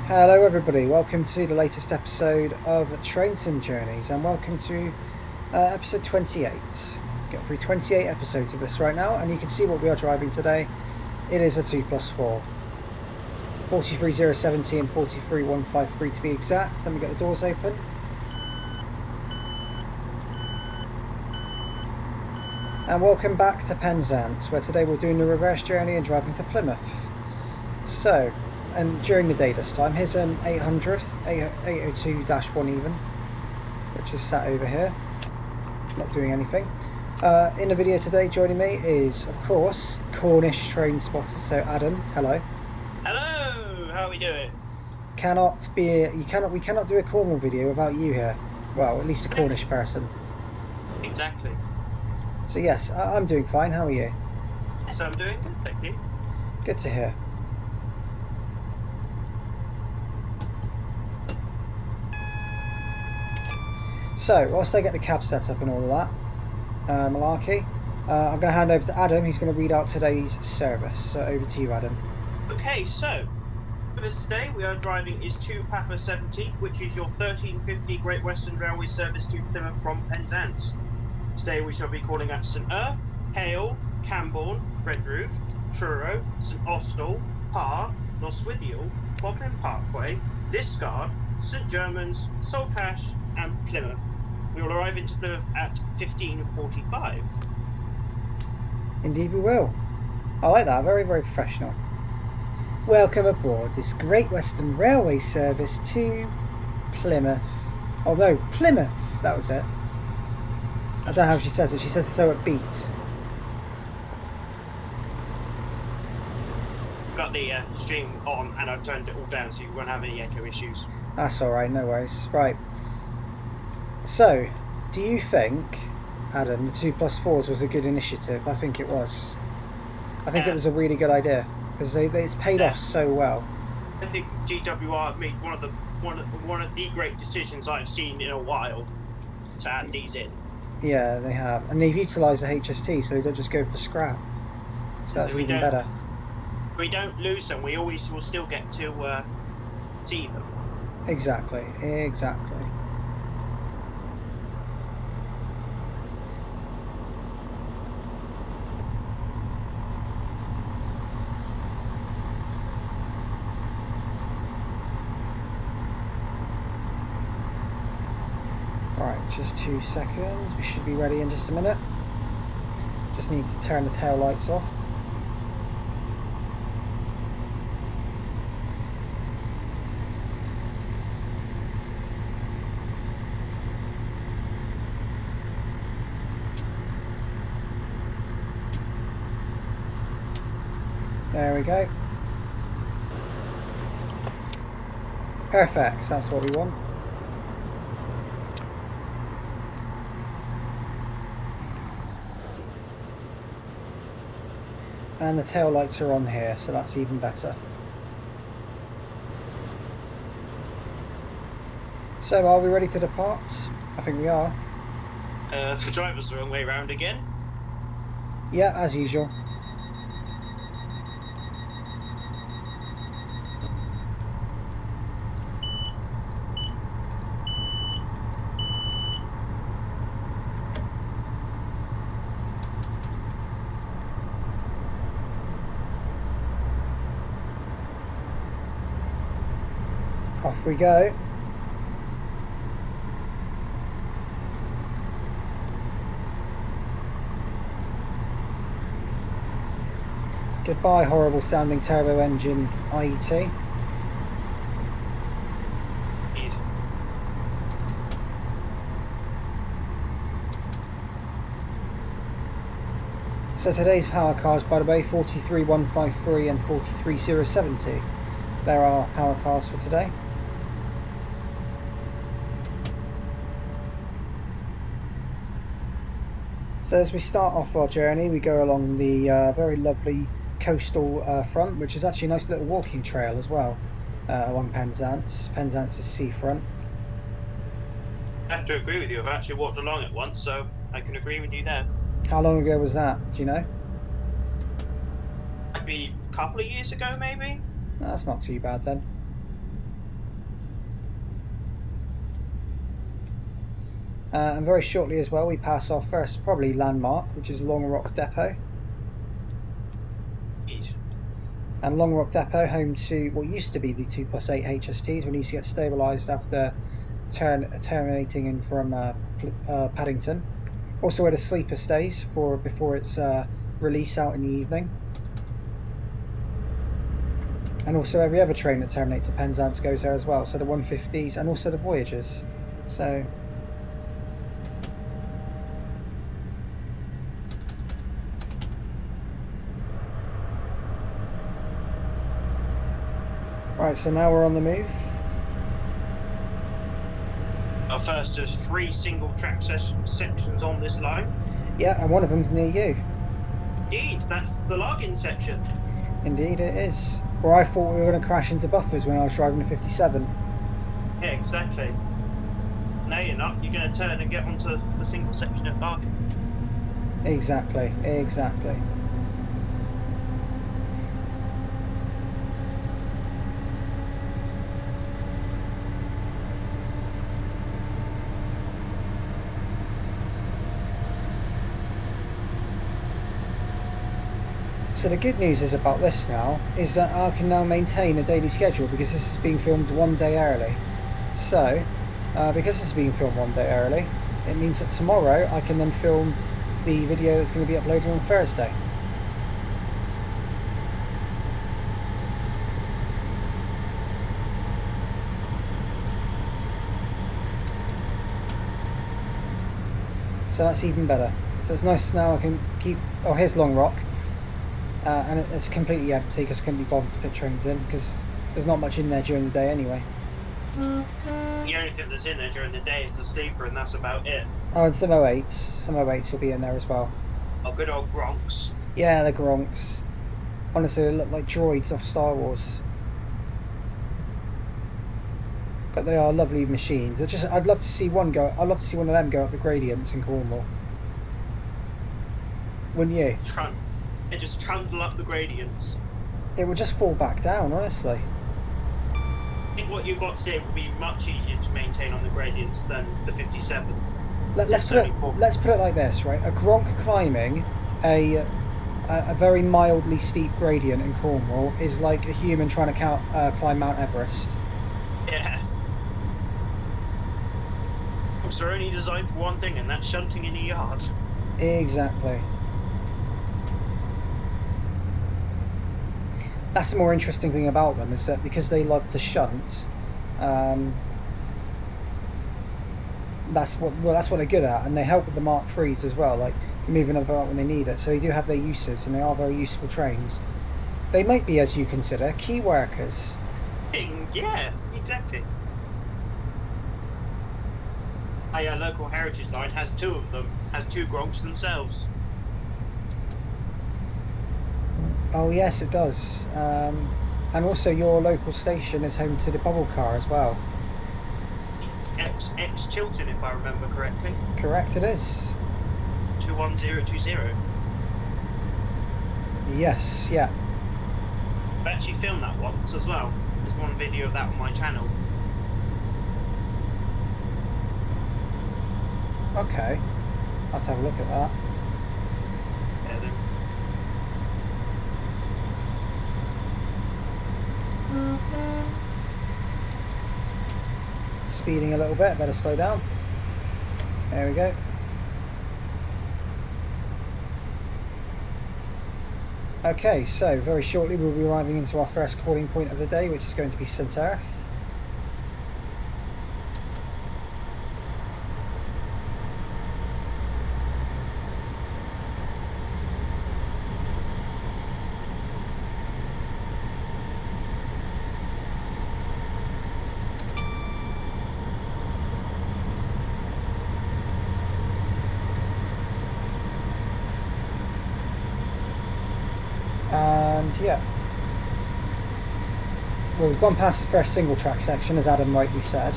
Hello everybody, welcome to the latest episode of Train Sim Journeys and welcome to episode 28. Get through 28 episodes of this right now and you can see what we are driving today. It is a 2+4. 43070 and 43153 to be exact. Let me get the doors open. And welcome back to Penzance, where today we're doing the reverse journey and driving to Plymouth. So, and during the day this time, here's an 802-1 even, which is sat over here, not doing anything. In the video today, joining me is, of course, Cornish train spotter. So Adam, hello. Hello, how are we doing? We cannot do a Cornwall video without you here. Well, at least a Cornish person. Exactly. So yes, I'm doing fine. How are you? Yes, I'm doing good, thank you. Good to hear. So, whilst I get the cab set up and all of that malarkey, I'm going to hand over to Adam. He's going to read out today's service. So, over to you, Adam. Okay, so, with us today we are driving is 2 Papa 70, which is your 1350 Great Western Railway service to Plymouth from Penzance. Today we shall be calling at St Erth, Hayle, Camborne, Redruth, Truro, St Austell, Lostwithiel, Bodmin Parkway, Liskeard, St Germans, Saltash and Plymouth. We will arrive into Plymouth at 15:45. Indeed we will. I like that, very, very professional. Welcome aboard this Great Western Railway service to Plymouth. Oh no, Plymouth, that was it. I don't know how she says it, she says it so upbeat. Got the stream on and I've turned it all down so you won't have any echo issues. That's alright, no worries. Right. So, do you think, Adam, the 2+4s was a good initiative? I think it was. I think it was a really good idea because it's paid off so well. I think GWR made one of the great decisions I've seen in a while to add these in. Yeah, they have, and they've utilised the HST, so they don't just go for scrap. So that's even better. We don't lose them. We always will still get to see them. Exactly. Exactly. Right, just 2 seconds. We should be ready in just a minute. Just need to turn the tail lights off. There we go. Perfect, that's what we want. And the tail lights are on here, so that's even better. So, are we ready to depart? I think we are. The driver's the wrong way round again. Yeah, as usual. Off we go. Goodbye, horrible sounding turbo engine IET. Indeed. So today's power cars, by the way, 43153 and 43070. There are power cars for today. So as we start off our journey, we go along the very lovely coastal front, which is actually a nice little walking trail as well, along Penzance. Penzance's seafront. I have to agree with you. I've actually walked along it once, so I can agree with you there. How long ago was that? Do you know? Might be a couple of years ago, maybe. No, that's not too bad then. And very shortly as well, we pass our first probably landmark, which is Long Rock Depot. And Long Rock Depot, home to what used to be the 2+8 HSTs, when you used to get stabilised after terminating in from Paddington. Also where the sleeper stays before its release out in the evening. And also every other train that terminates at Penzance goes there as well. So the 150s and also the Voyagers. So right, so now we're on the move. First, there's 3 single track sections on this line. Yeah, and one of them's near you. Indeed, that's the login section. Indeed it is. Or I thought we were going to crash into buffers when I was driving the 57. Yeah, exactly. No, you're not. You're going to turn and get onto the single section at Barking. Exactly, exactly. So the good news is about this now is that I can now maintain a daily schedule because this is being filmed one day early. So because this is being filmed one day early, it means that tomorrow I can then film the video that's going to be uploaded on Thursday. So that's even better. So it's nice now I can keep... Oh, here's Long Rock. And it's completely empty because I couldn't be bothered to put trains in because there's not much in there during the day anyway. The only thing that's in there during the day is the sleeper, and that's about it. Oh, and some 08s. Some 08s will be in there as well. Oh, good old Gronks. Yeah, the Gronks. Honestly, they look like droids off Star Wars. But they are lovely machines. I'd love to see one go. I'd love to see one of them go up the gradients in Cornwall. Wouldn't you? It just trundle up the gradients. It would just fall back down, honestly. I think what you've got today would be much easier to maintain on the gradients than the 57. Let's put it like this, right? A Gronk climbing a very mildly steep gradient in Cornwall is like a human trying to climb Mount Everest. Yeah. Gronks are only designed for one thing, and that's shunting in a yard. Exactly. That's the more interesting thing about them, is that because they love to shunt, that's what they're good at, and they help with the Mark IIIs as well, like moving about when they need it. So they do have their uses, and they are very useful trains. They might be, as you consider, key workers. Yeah, exactly. Our local heritage line has 2 of them, has 2 Gronks themselves. Oh yes, it does. And also your local station is home to the bubble car as well. X Chilton, if I remember correctly. Correct, it is. 21020. Yes, yeah. I actually filmed that once as well. There's one video of that on my channel. Okay. I'll have to have a look at that. Yeah, then. Speeding a little bit, better slow down. There we go. Okay, so very shortly we'll be arriving into our first calling point of the day, which is going to be St Erth. And yeah, well, we've gone past the first single track section, as Adam rightly said,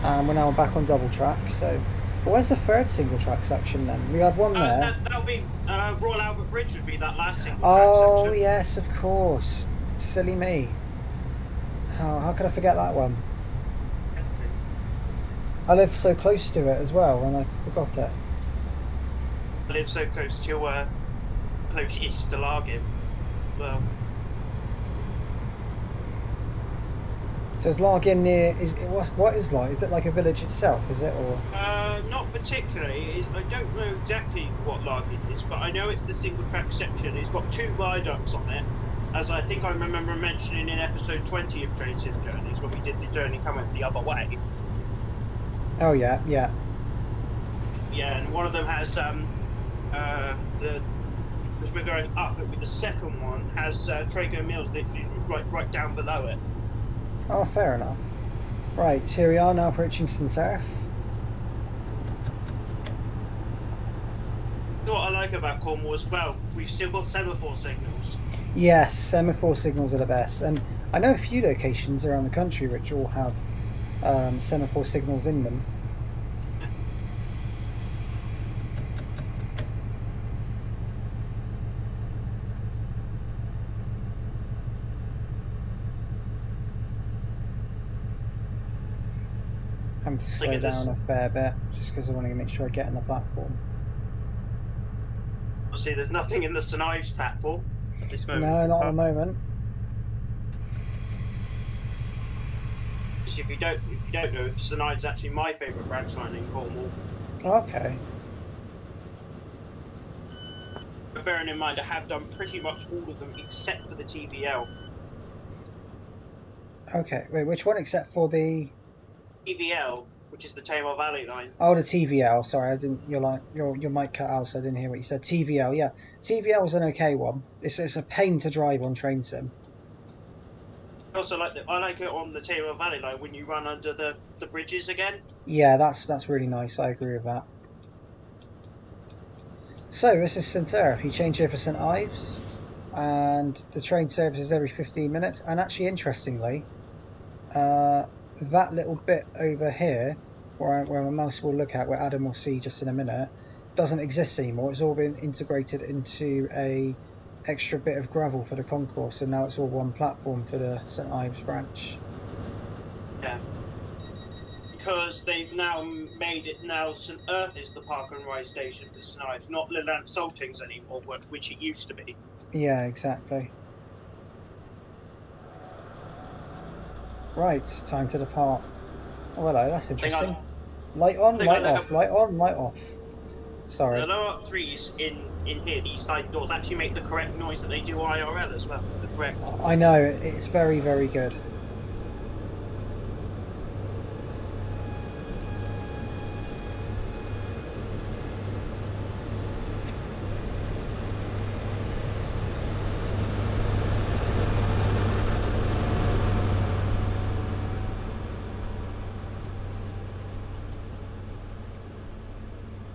and we're now back on double track. So, but where's the third single track section then? We have one there. That'll be Royal Albert Bridge would be that last single track section. Oh yes, of course. Silly me. How could I forget that one? I live so close to it as well, and I forgot it. I live so close to close-ish to Largin. Well, So is Largin near? What is like? Is it like a village itself? Is it or? not particularly. I don't know exactly what Largin is, but I know it's the single-track section. It's got 2 viaducts on it, as I think I remember mentioning in episode 20 of Train Sim Journeys when we did the journey coming the other way. Oh yeah, yeah. Yeah, and one of them has because we're going up, but with the second one has Trago Mills literally right down below it. Oh, fair enough. Right, here we are now approaching St Erth. What I like about Cornwall as well, we've still got semaphore signals. Yes, semaphore signals are the best, and I know a few locations around the country which all have semaphore signals in them. Having to slow down a fair bit just because I want to make sure I get in the platform. Obviously, there's nothing in the St Ives platform at this moment. No, not at the moment. If you don't know, St Ives is actually my favourite branch line in Cornwall. Okay. But bearing in mind, I have done pretty much all of them except for the TVL. Okay, wait, which one except for the TVL, which is the Tamar Valley line. Oh, the TVL. Sorry, I didn't. Your mic cut out, so I didn't hear what you said. TVL, yeah. TVL is an okay one. It's a pain to drive on train sim. I also like I like it on the Tamar Valley line when you run under the bridges again. Yeah, that's really nice. I agree with that. So this is St Erth. You change here for St Ives, and the train service is every 15 minutes. And actually, interestingly, that little bit over here, where my mouse will look at, where Adam will see just in a minute, doesn't exist anymore. It's all been integrated into a extra bit of gravel for the concourse, and now it's all one platform for the St Ives branch. Yeah. Because they've now made it now St Erth is the park and ride station for St Ives, not Leland Saltings anymore, which it used to be. Yeah, exactly. Right, time to depart. Oh, hello, that's interesting. Light on, light off, light on, light off. Sorry. The lower threes in here, these side doors, actually make the correct noise that they do IRL as well. The correct. I know, it's very, very good.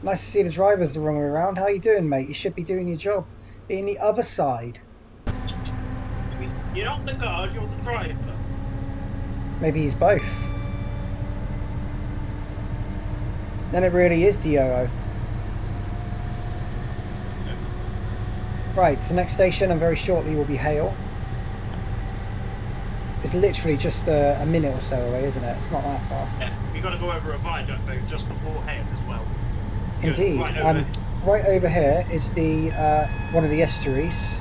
Nice to see the drivers the wrong way around. How you doing, mate? You should be doing your job. Be on the other side. You're not the guard, you're the driver. Maybe he's both. Then it really is DOO. Right, so next station and very shortly will be Hayle. It's literally just a minute or so away, isn't it? It's not that far. Yeah, you've got to go over a viaduct though, just before Hayle as well. Indeed, right over here is the one of the estuaries,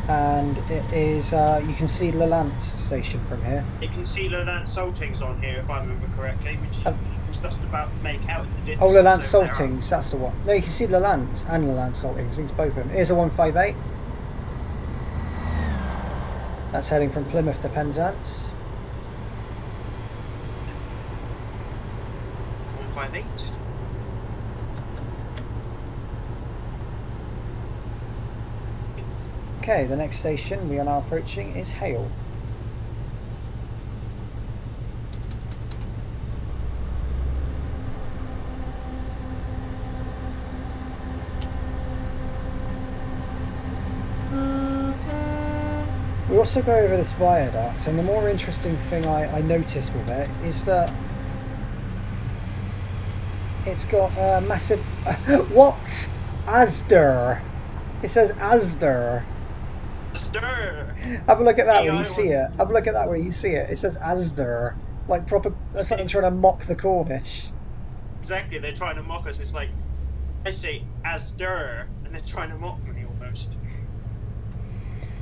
and it is you can see Leland station from here. You can see Leland Saltings on here, if I remember correctly, which you can just about make out in the distance. Oh, Leland Saltings, that's the one. No, you can see Leland and Leland Saltings. It means both of them. Here's a 158. That's heading from Plymouth to Penzance. 158. Okay, the next station we are now approaching is Hayle. We also go over this viaduct, and the more interesting thing I noticed with it is that it's got a massive... What? Asda. It says Asda. Have a look at that when you see it. Have a look at that when you see it. It says Asda. Like proper... That's like I'm trying to mock the Cornish. Exactly, they're trying to mock us. It's like, I say Asder, and they're trying to mock me almost.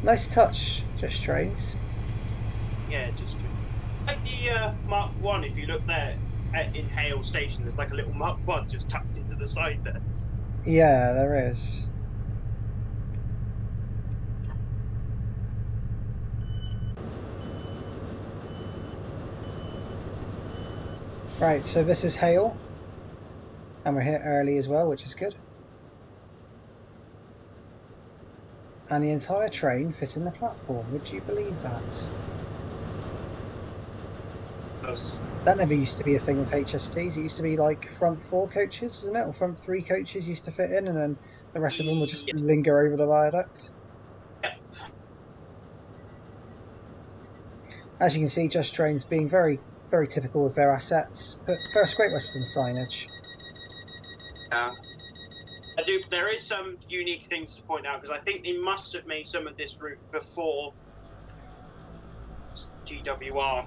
Nice touch, Just Trains. Yeah, just like the Mark 1, if you look there in Hayle Station, there's like a little Mark 1 just tucked into the side there. Yeah, there is. Right, so this is Hayle. And we're here early as well, which is good. And the entire train fit in the platform. Would you believe that? Yes. That never used to be a thing with HSTs. It used to be like front 4 coaches, wasn't it? Or front 3 coaches used to fit in, and then the rest of them would just linger over the viaduct. Yep. As you can see, Just Trains being very, very typical of their assets. But first Great Western signage. There is some unique things to point out, because I think they must have made some of this route before GWR.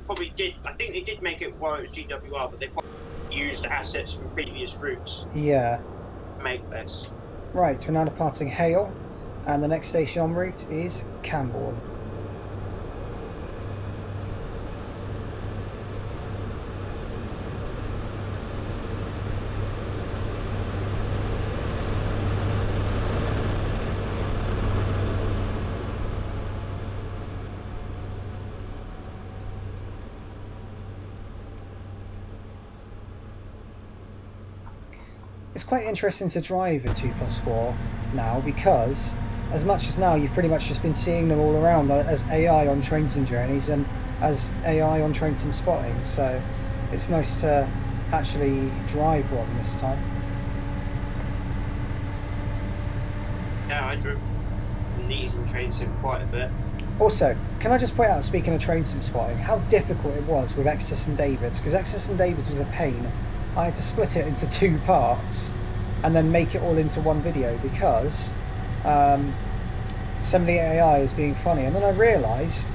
Probably did. I think they did make it while it was GWR, but they probably used assets from previous routes. Yeah. To make this. Right, we're now departing Hayle, and the next station en route is Camborne. It's quite interesting to drive a 2+4 now, because as much as now you've pretty much just been seeing them all around as AI on Train Sim Journeys and as AI on Train Sim Spotting, so it's nice to actually drive one this time. Yeah, I drove these in Train Sim quite a bit. Also, can I just point out, speaking of Train Sim Spotting, how difficult it was with Exeter and Davids, because Exeter and Davids was a pain. I had to split it into 2 parts and then make it all into one video, because some of the AI was being funny. And then I realised,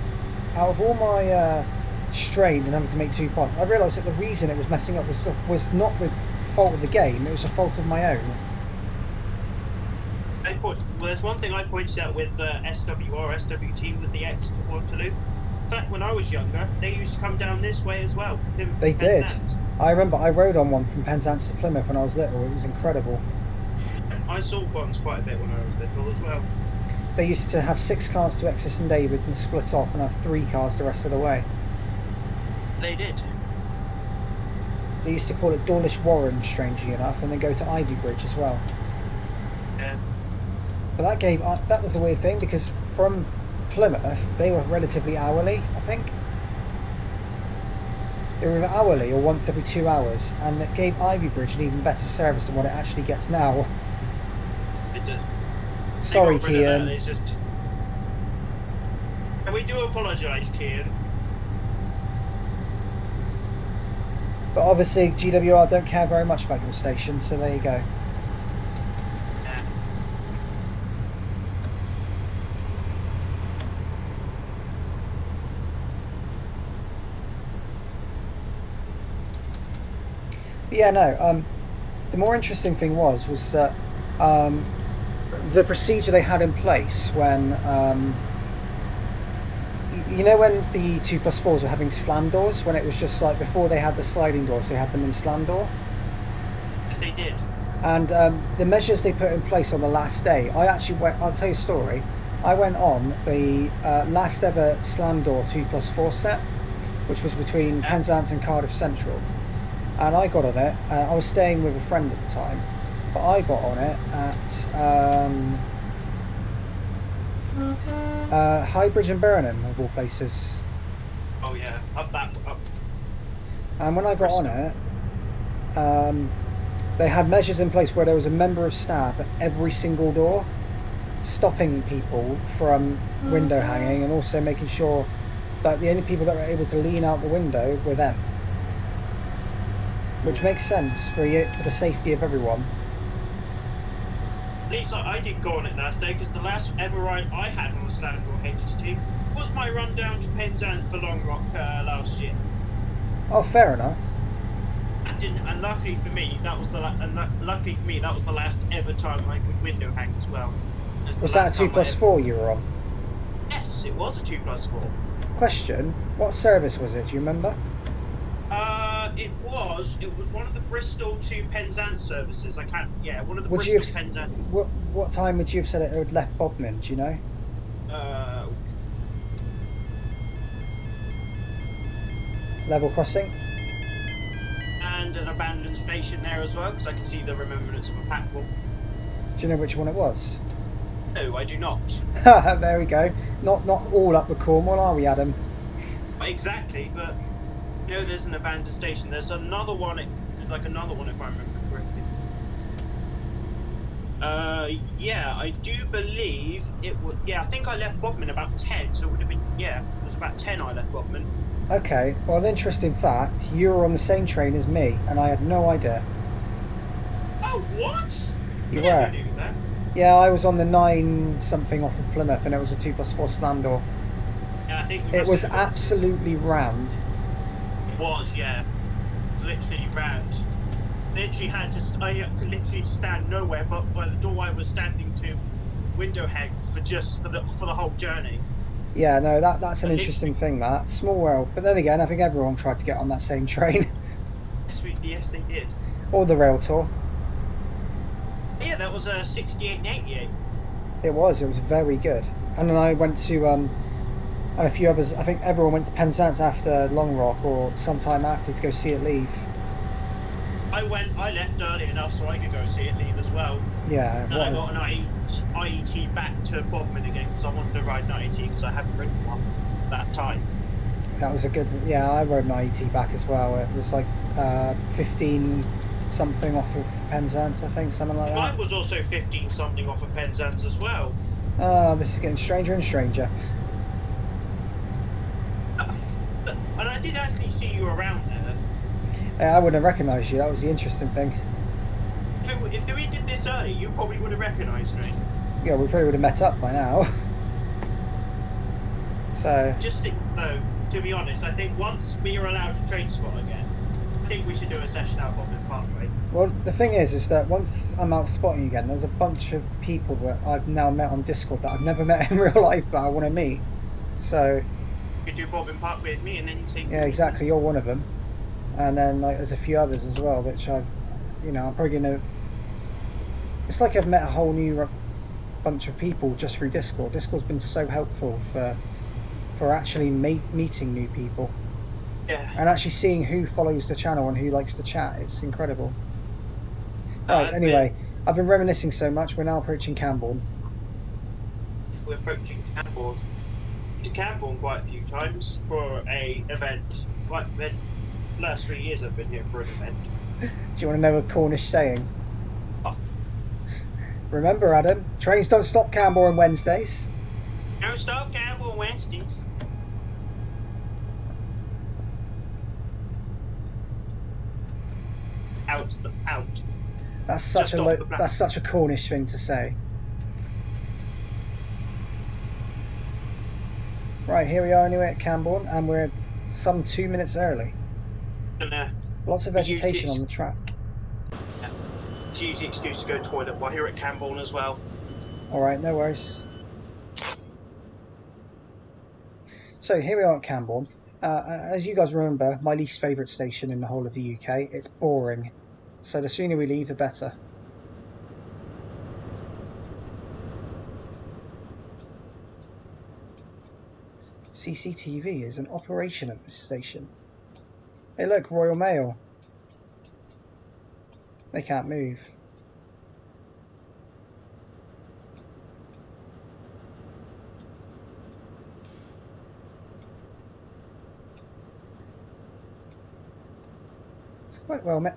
out of all my strain and having to make 2 parts, I realised that the reason it was messing up was not the fault of the game, it was a fault of my own. Well, there's one thing I pointed out with SWR, SWT with the Exeter Waterloo. In fact, when I was younger, they used to come down this way as well. They did. I remember I rode on one from Penzance to Plymouth when I was little. It was incredible. I saw ones quite a bit when I was little as well. They used to have 6 cars to Exeter and Davids and split off and have 3 cars the rest of the way. They did. They used to call it Dawlish Warren, strangely enough, and then go to Ivy Bridge as well. Yeah. But that game, that was a weird thing, because from Plymouth, they were relatively hourly, I think. They were either hourly or once every 2 hours, and it gave Ivy Bridge an even better service than what it actually gets now. It did. Sorry, Kian. It's just... And we do apologise, Kian. But obviously, GWR don't care very much about your station, so there you go. Yeah, no, the more interesting thing was that the procedure they had in place when, you know, when the 2+4s were having slam doors, when it was just like before they had the sliding doors, they had them in slam door? Yes, they did. And the measures they put in place on the last day, I'll tell you a story. I went on the last ever slam door 2+4 set, which was between Penzance and Cardiff Central. And I got on it, I was staying with a friend at the time, but I got on it at Highbridge and Burnham, of all places. Oh yeah, up. And when I got on it, they had measures in place where there was a member of staff at every single door, stopping people from window hanging, and also making sure that the only people that were able to lean out the window were them. Which makes sense for the safety of everyone. At least I did go on it last day, because the last ever ride I had on a slam door HST was my run down to Penzance for Long Rock last year. Oh, fair enough. that didn't. And luckily for me, that was the last ever time I could window hang as well. Was that a 2+4 you were on? Yes, it was a 2+4. Question: what service was it? Do you remember? It was one of the Bristol to Penzance services. I can't. Yeah, one of the Bristol Penzance. What time would you have said it had left Bodmin? Do you know? Level crossing. And an abandoned station there as well, because I can see the remembrance of a packball. Do you know which one it was? No, I do not. There we go. Not all up with Cornwall, are we, Adam? Exactly, but you know, there's an abandoned station. There's another one, like another one, if I remember correctly. Yeah, I do believe it would. Yeah, I think I left Bodmin about 10, so it would have been. Yeah, it was about 10 I left Bodmin. Okay, well, an interesting fact, you were on the same train as me, and I had no idea. Oh, what? You I were? never knew that. Yeah, I was on the 9-something off of Plymouth, and it was a 2+4 slam door. Yeah, I think it was absolutely round. It was, yeah. It was literally round. Literally I could literally stand nowhere but by the door I was standing to window hang for the whole journey. Yeah, no, that's an interesting thing, that. Small world. But then again, I think everyone tried to get on that same train. Yes, they did. Or the rail tour. Yeah, that was a 68 and 88. It was very good. And then I went to, and a few others, I think everyone went to Penzance after Long Rock or sometime after to go see it leave. I left early enough so I could go see it leave as well. Yeah. And I got an IET back to Bodmin again because I wanted to ride an IET because I hadn't ridden one that time. That was a good, yeah, I rode an IET back as well. It was like 15 something off of Penzance, I think, something like that. Mine was also 15 something off of Penzance as well. This is getting stranger and stranger. And I did actually see you around there. Yeah, I wouldn't have recognised you, that was the interesting thing. If we did this early, you probably would have recognised me. Yeah, we probably would have met up by now. So... Just think, though, to be honest, I think once we are allowed to train spot again, I think we should do a session out Bodmin Parkway. Well, the thing is that once I'm out spotting again, there's a bunch of people that I've now met on Discord that I've never met in real life that I want to meet. So... You could do Bodmin Parkway with me and then you think... Yeah, exactly, you're one of them. And then like there's a few others as well, which I'm probably gonna. It's like I've met a whole new bunch of people just through Discord. Discord's been so helpful for actually meeting new people. Yeah. And actually seeing who follows the channel and who likes to chat. It's incredible. Right. Anyway, I've been reminiscing so much. We're now approaching Camborne. We're approaching Camborne. To Camborne quite a few times for a event. Like last 3 years I've been here for an event. Do you want to know a Cornish saying? Oh. Remember, Adam, trains don't stop Camborne Wednesdays. Don't stop Camborne Wednesdays. Out. That's such a Cornish thing to say. Right, here we are anyway at Camborne, and we're some 2 minutes early. And, lots of vegetation on the track. Yeah. It's usually an excuse to go to the toilet while here at Camborne as well. Alright, no worries. So here we are at Camborne. As you guys remember, my least favourite station in the whole of the UK. It's boring. So the sooner we leave, the better. CCTV is in operation at this station. Hey look, Royal Mail. They can't move. It's quite well made.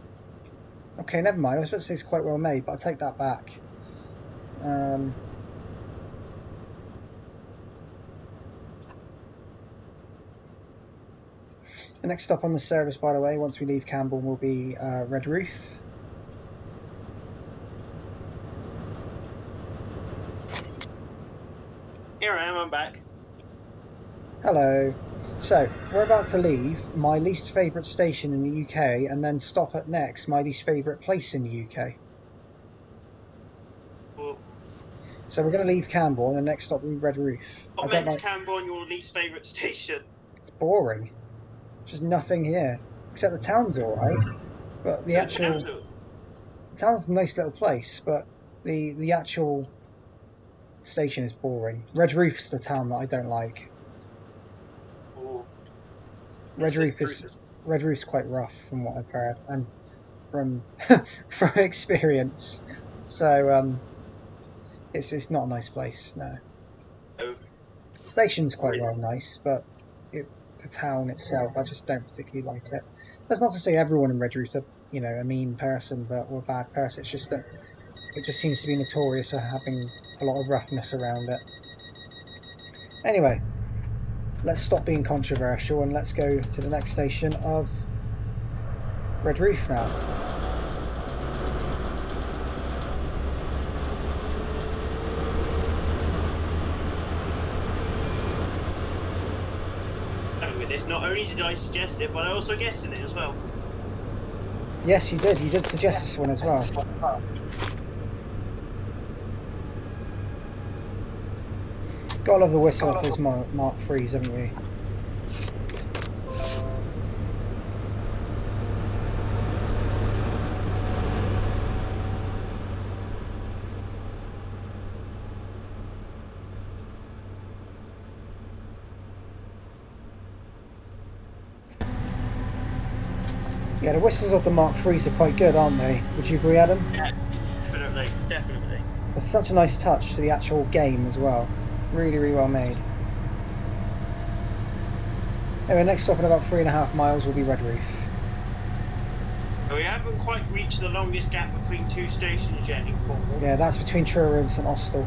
Okay, never mind. I was about to say it's quite well made, but I'll take that back. The next stop on the service, by the way, once we leave Camborne, will be Redruth. Here I am, I'm back. Hello. So, we're about to leave my least favourite station in the UK and then stop at next my least favourite place in the UK. Well, So we're going to leave Camborne and next stop will be Redruth. I what don't makes like... Camborne your least favourite station? It's boring. Just nothing here. Except the town's alright. But the town's a nice little place, but the actual station is boring. Redruth's the town that I don't like. Oh, Redruth's quite rough from what I've heard and from from experience. So it's not a nice place. No. Oh. Station's quite well nice, but the town itself, I just don't particularly like it. That's not to say everyone in Redruth are, you know, a mean person or a bad person. It's just that it just seems to be notorious for having a lot of roughness around it. Anyway, let's stop being controversial and let's go to the next station of Redruth now. With this, not only did I suggest it, but I also guessed in it as well. Yes, you did. You did suggest this one as well. Gotta love the whistle of those Mark IIIs, haven't we? Yeah, the whistles of the Mark IIIs are quite good, aren't they? Would you agree, Adam? Yeah, definitely. It's such a nice touch to the actual game as well. Really, really well made. Anyway, next stop in about 3.5 miles will be Redruth. We haven't quite reached the longest gap between two stations yet in Cornwall. Yeah, that's between Truro and St Austell.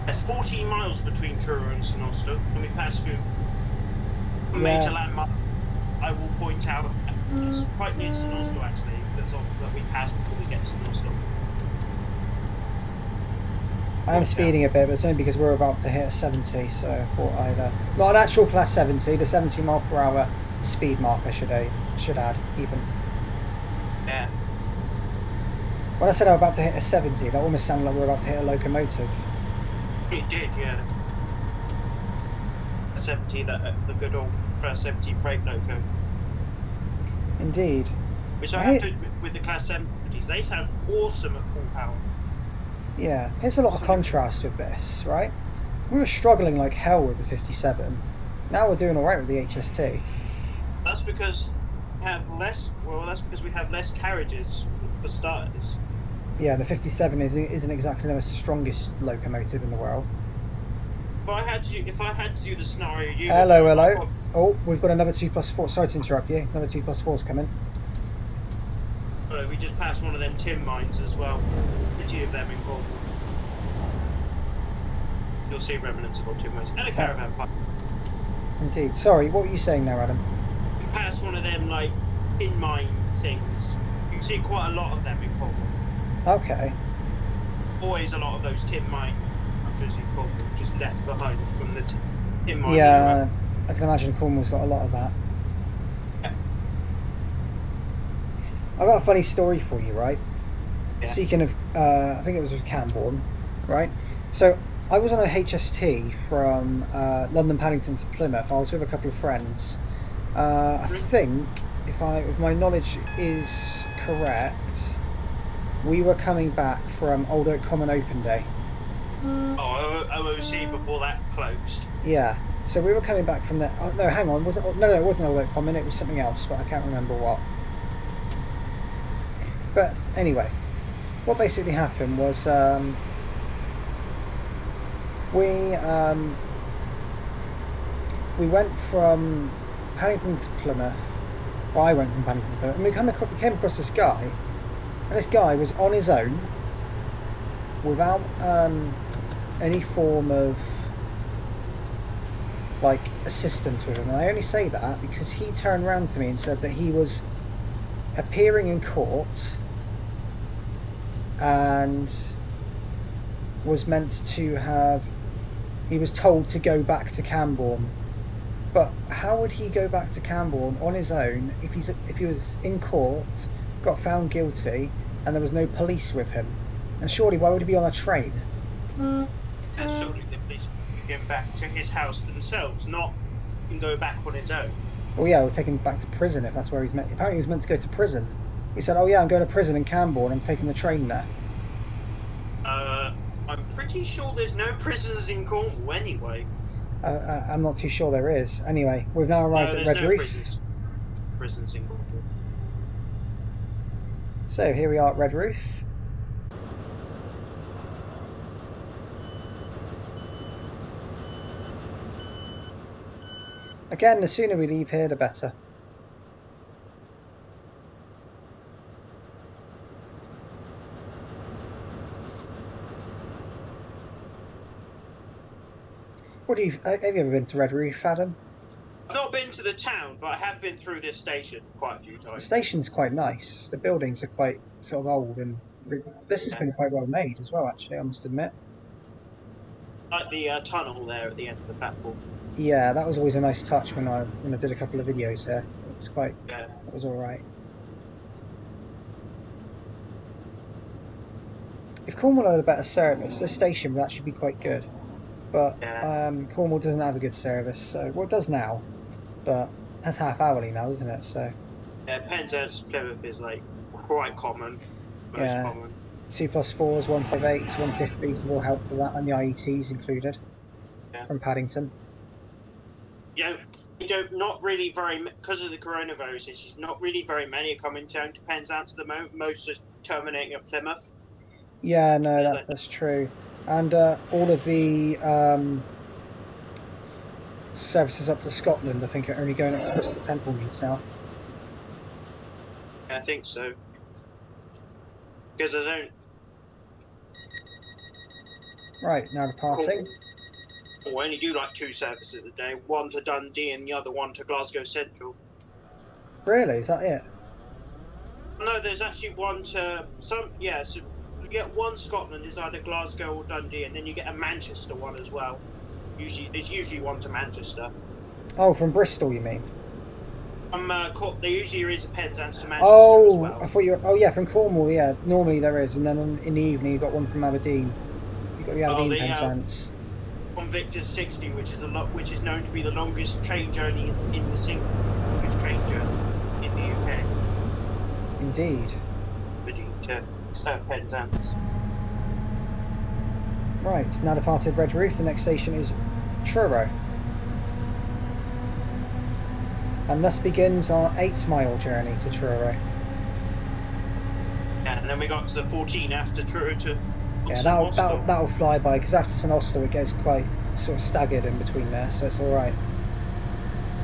There's 14 miles between Truro and St Austell, and we pass through a major landmark. I will point out it's quite near to St Austell actually, that we pass before we get to St Austell. I am speeding a bit, but it's only because we're about to hit a 70, so I thought I'd... not an actual class 70, the 70 mile per hour speed mark I should add, even. Yeah. When I said I was about to hit a 70, that almost sounded like we were about to hit a locomotive. It did, yeah. 70, the good old 70 freight loco. Indeed. Which I have to admit, with the class 70s, they sound awesome at full power. Yeah, here's a lot of contrast with this, right? We were struggling like hell with the 57. Now we're doing alright with the HST. That's because we have less. Well, that's because we have less carriages for starters. Yeah, the 57 isn't exactly the strongest locomotive in the world. If I had to do the scenario you... Hello. Oh, we've got another 2+4. Sorry to interrupt you. Another 2+4's coming. We just passed one of them tin mines as well. Plenty of them in Cornwall. You'll see remnants of old tin mines. And a caravan park. Indeed. Sorry, what were you saying now, Adam? We passed one of them, like, tin mine things. You can see quite a lot of them in Cornwall. Okay. Always a lot of those tin mine structures in Cornwall just left behind from the tin mine. Yeah, I can imagine Cornwall's got a lot of that. Yeah. I've got a funny story for you, right? Yeah. Speaking of, I think it was with Camborne, right? So I was on a HST from London Paddington to Plymouth. I was with a couple of friends. I think, if my knowledge is correct, we were coming back from Old Oak Common Open Day. Oh, OOC before that closed. Yeah. So we were coming back from there. Oh, no, hang on. Was it? No, it wasn't Old Oak Common. It was something else, but I can't remember what. But anyway, what basically happened was we went from Paddington to Plymouth. Well, I went from Paddington to Plymouth, and we came across this guy, and this guy was on his own, without any form of like assistance with him. And I only say that because he turned around to me and said that he was appearing in court and was meant to have, he was told to go back to Camborne But how would he go back to Camborne on his own if he was in court, got found guilty, and there was no police with him? And surely, why would he be on a train? And surely the police would take him back to his house themselves, not he can go back on his own. Well, yeah, we'll take him back to prison if that's where he's meant. Apparently, he was meant to go to prison. He said, "Oh yeah, I'm going to prison in Camborne. I'm taking the train there." I'm pretty sure there's no prisons in Cornwall anyway. I'm not too sure there is. Anyway, we've now arrived at Redruth. No prisons in Cornwall. So here we are at Redruth. Again, the sooner we leave here, the better. Have you ever been to Redruth, Adam? I've not been to the town, but I have been through this station quite a few times. The station's quite nice. The buildings are quite sort of old, and this has been quite well made as well, actually, I must admit. Like the tunnel there at the end of the platform. Yeah, that was always a nice touch when I did a couple of videos there. It was quite, it was alright. If Cornwall had a better service, this station would actually be quite good. But Cornwall doesn't have a good service, so well, it does now, but that's half hourly now, isn't it? So yeah, Penzance Plymouth is like quite common, most common. 2+4s, 158s, 150s have all helped with that, and the IETs included from Paddington. You not really very, because of the coronavirus issues, not really very many are coming down to Penzance at the moment. Most are terminating at Plymouth. Yeah, no, that's true. And all of the services up to Scotland, I think, are only going up to Bristol Temple Meads now. I think so. Because there's only... Right, now departing. We only do like 2 services a day. One to Dundee and the other one to Glasgow Central. Really? Is that it? No, there's actually one to... so you get one Scotland is either Glasgow or Dundee, and then you get a Manchester one as well. There's usually one to Manchester. Oh, from Bristol, you mean? There usually is a Penzance to Manchester as well. I thought you were... Oh, yeah, from Cornwall, yeah. Normally there is, and then in the evening you've got one from Aberdeen. You've got the Aberdeen Penzance. On Victor's 60, which is known to be the longest train journey in the single longest train journey in the UK. Indeed. Penzance. Right, now departed Redruth, the next station is Truro. And thus begins our 8-mile journey to Truro. Yeah, and then we got to the 14 after Truro to that'll fly by, because after St Austell it goes quite sort of staggered in between there, so it's alright.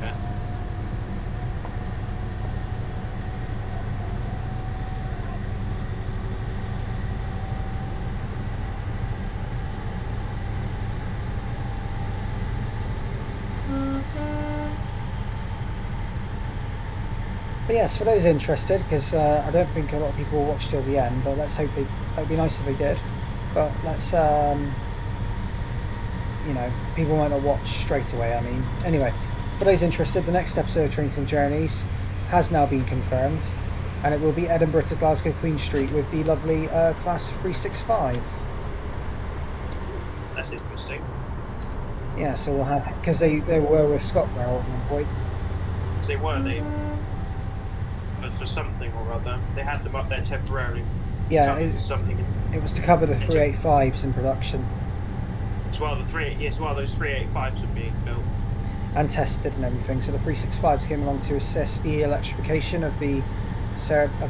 Yeah. But yes, for those interested, because I don't think a lot of people will watch till the end, but let's hope it'd be nice if they did. But let's, people might not watch straight away, I mean. Anyway, for those interested, the next episode of Trains and Journeys has now been confirmed, and it will be Edinburgh to Glasgow Queen Street with the lovely Class 365. That's interesting. Yeah, so we'll have, because they were with ScotRail at one point. So were they? But for something or other, they had them up there temporarily. Yeah, it was to cover the 385s in production. As well, those 385s were being built and tested and everything. So the 365s came along to assist the electrification of the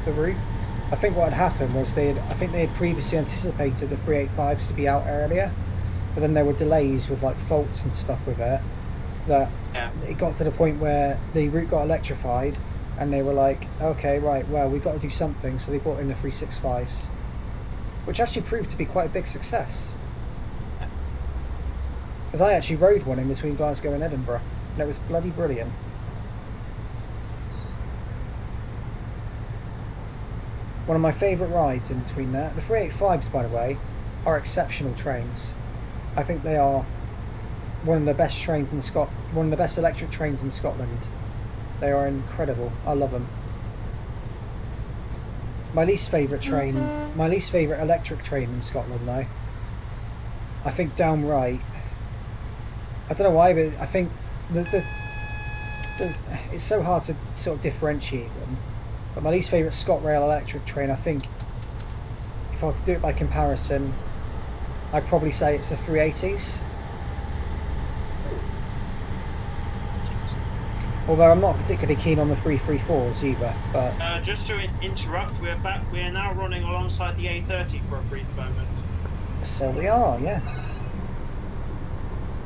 route. I think what had happened was they had previously anticipated the 385s to be out earlier, but then there were delays with like faults and stuff with it. That it got to the point where the route got electrified, and they were like, okay, right, well, we've got to do something, so they brought in the 365s, which actually proved to be quite a big success. Because I actually rode one in between Glasgow and Edinburgh, and it was bloody brilliant. One of my favourite rides in between there. The 385s, by the way, are exceptional trains. I think they are one of the best trains in one of the best electric trains in Scotland. They are incredible. I love them. My least favourite electric train in Scotland, though, I think downright, I don't know why, but I think it's so hard to sort of differentiate them. But my least favourite ScotRail electric train, I think, if I was to do it by comparison, I'd probably say it's the 380s. Although I'm not particularly keen on the 334s either. But just to interrupt, we are now running alongside the A30 for a brief moment. So we are, yes.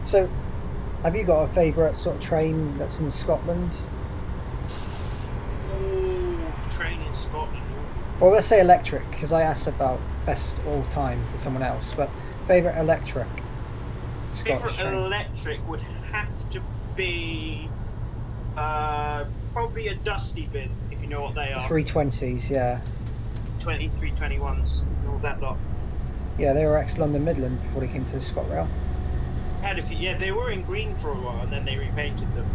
So, have you got a favourite sort of train that's in Scotland? Ooh, train in Scotland. Well, let's say electric, because I asked about best all time to someone else. But favourite electric Scottish train? Electric would have to be probably a dusty bin, if you know what they are. 320s, yeah. 321s, all that lot. Yeah, they were ex-London Midland before they came to ScotRail. Yeah, they were in green for a while, and then they repainted them.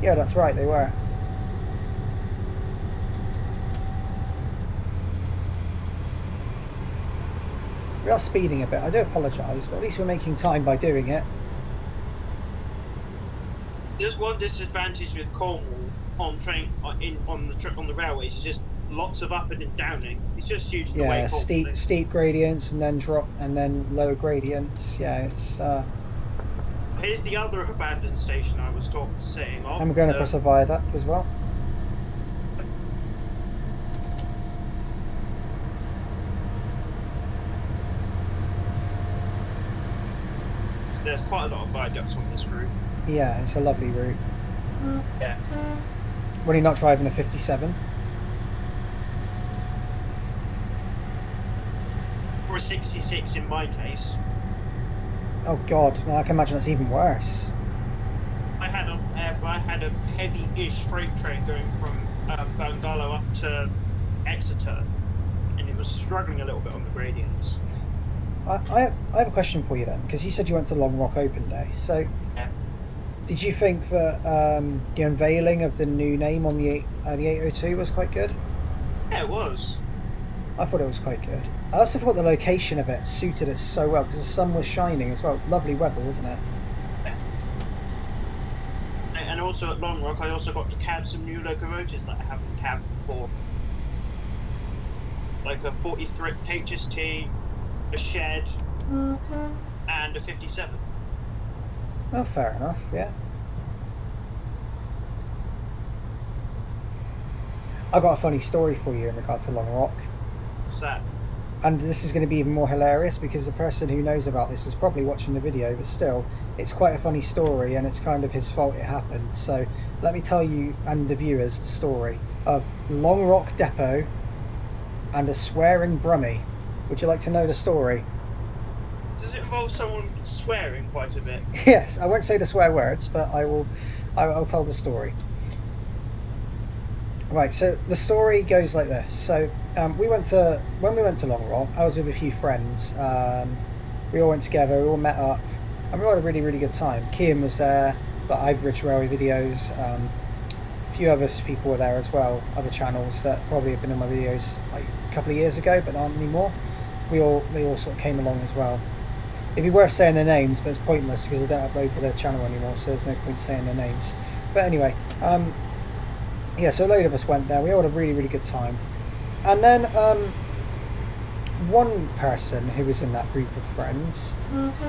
Yeah, that's right, they were. We are speeding a bit. I do apologise, but at least we're making time by doing it. Just one disadvantage with Cornwall on the railways is just lots of up and downing. It's just due to the way steep gradients and then drop and then low gradients. Yeah, it's. Here's the other abandoned station I was saying of. And we're going across a viaduct as well. So there's quite a lot of viaducts on this route. Yeah, it's a lovely route. Yeah. When you're not driving a 57. Or a 66 in my case. Oh God, no, I can imagine that's even worse. I had a heavy-ish freight train going from Bungalow up to Exeter, and it was struggling a little bit on the gradients. I have a question for you then, because you said you went to Long Rock Open Day. So, yeah. Did you think that the unveiling of the new name on the 802 was quite good? Yeah, it was. I thought it was quite good. I also thought the location of it suited it so well because the sun was shining as well. It's lovely weather, wasn't it? Yeah. And also at Long Rock, I also got to cab some new locomotives that I haven't cabbed before, like a 43 HST, a Shed, and a 57. Oh, fair enough. Yeah. I've got a funny story for you in regard to Long Rock. What's that? And this is going to be even more hilarious because the person who knows about this is probably watching the video, but still, it's quite a funny story and it's kind of his fault it happened. So let me tell you and the viewers the story of Long Rock Depot and a swearing Brummie. Would you like to know the story? Does it involve someone swearing quite a bit? Yes, I won't say the swear words, but I'll tell the story. Right, so the story goes like this. So when we went to Long Rock, I was with a few friends. We all went together, we all met up, and we all had a really, really good time. Kian was there, the Ivridge Railway videos. A few other people were there as well, other channels that probably have been in my videos like a couple of years ago, but aren't anymore. They all sort of came along as well. It'd be worth saying their names, but it's pointless because they don't upload to their channel anymore, so there's no point saying their names. But anyway, yeah, so a load of us went there. We all had a really, really good time. And then one person who was in that group of friends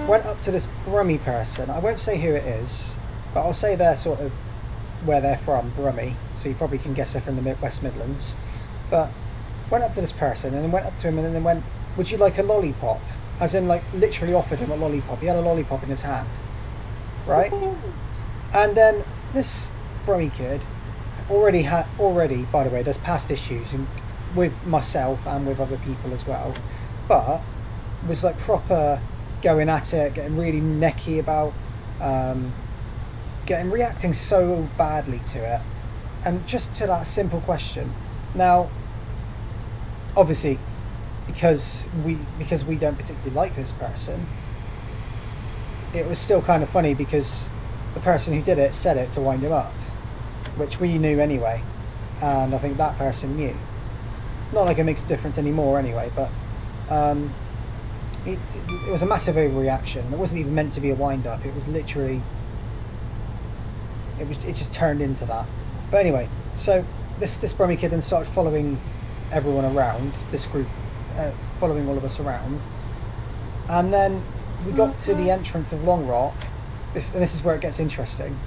went up to this Brummie person. I won't say who it is, but I'll say they're sort of where they're from, Brummie, so you probably can guess they're from the West Midlands. But went up to this person and then went up to him and then went, "Would you like a lollipop?" As in, like, literally offered him a lollipop. He had a lollipop in his hand, right? And then this Brummie kid already, by the way, there's past issues with myself and with other people as well, but was like proper going at it, getting really necky about, reacting so badly to it, and just to that simple question. Now, obviously, because we don't particularly like this person, it was still kind of funny because the person who did it said it to wind him up, which we knew anyway, and I think that person knew. Not like it makes a difference anymore anyway, but it was a massive overreaction. It wasn't even meant to be a wind-up. It was literally... It just turned into that. But anyway, so this Brummy kid then started following everyone around, this group, following all of us around. And then we got to the entrance of Long Rock, and this is where it gets interesting.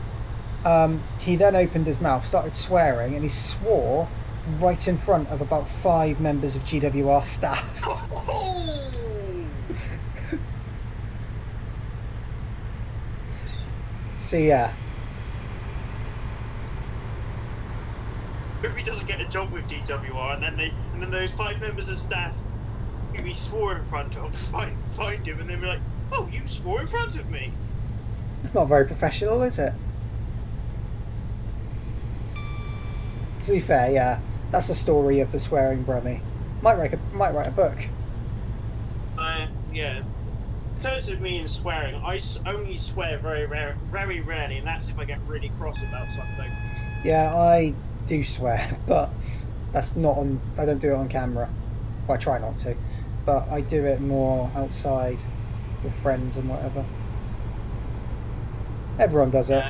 He then opened his mouth, started swearing, and he swore right in front of about 5 members of GWR staff. So yeah. If he doesn't get a job with GWR, and then those 5 members of staff who he swore in front of find him, and then be like, "Oh, you swore in front of me." It's not very professional, is it? To be fair, yeah, that's the story of the swearing Brummy. Might write a book. Yeah. In terms of me and swearing, I only swear very rarely, and that's if I get really cross about something. Yeah, I do swear, but that's not on. I don't do it on camera. Well, I try not to, but I do it more outside with friends and whatever. Everyone does it.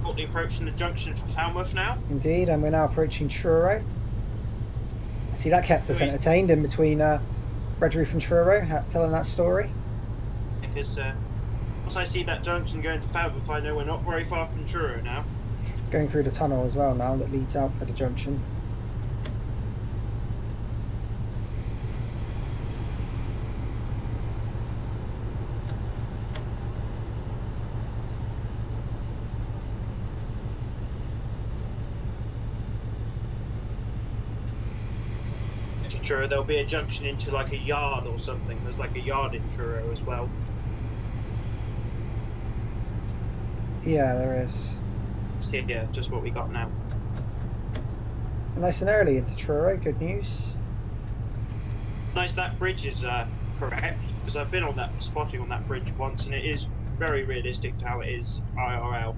Shortly approaching the junction for Falmouth now. Indeed, and we're now approaching Truro. See, that kept us entertained in between Redruth and Truro, telling that story. Because once I see that junction going to Falmouth, I know we're not very far from Truro now. Going through the tunnel as well now that leads out to the junction. Truro, there'll be a junction into like a yard or something. There's like a yard in Truro as well. Yeah, there is. Yeah, just what we got now. Nice and early into Truro, good news. Nice that bridge is correct, because I've been on that spotting on that bridge once, and it is very realistic to how it is IRL.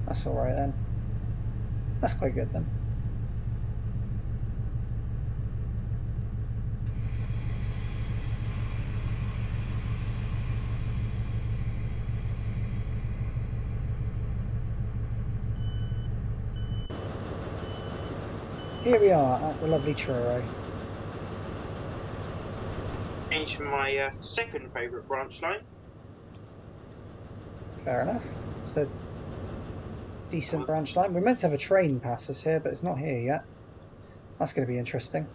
That's alright then. That's quite good then. Here we are at the lovely Truro. Change from my second favourite branch line. Fair enough. It's a decent branch line. We're meant to have a train pass us here, but it's not here yet. That's going to be interesting.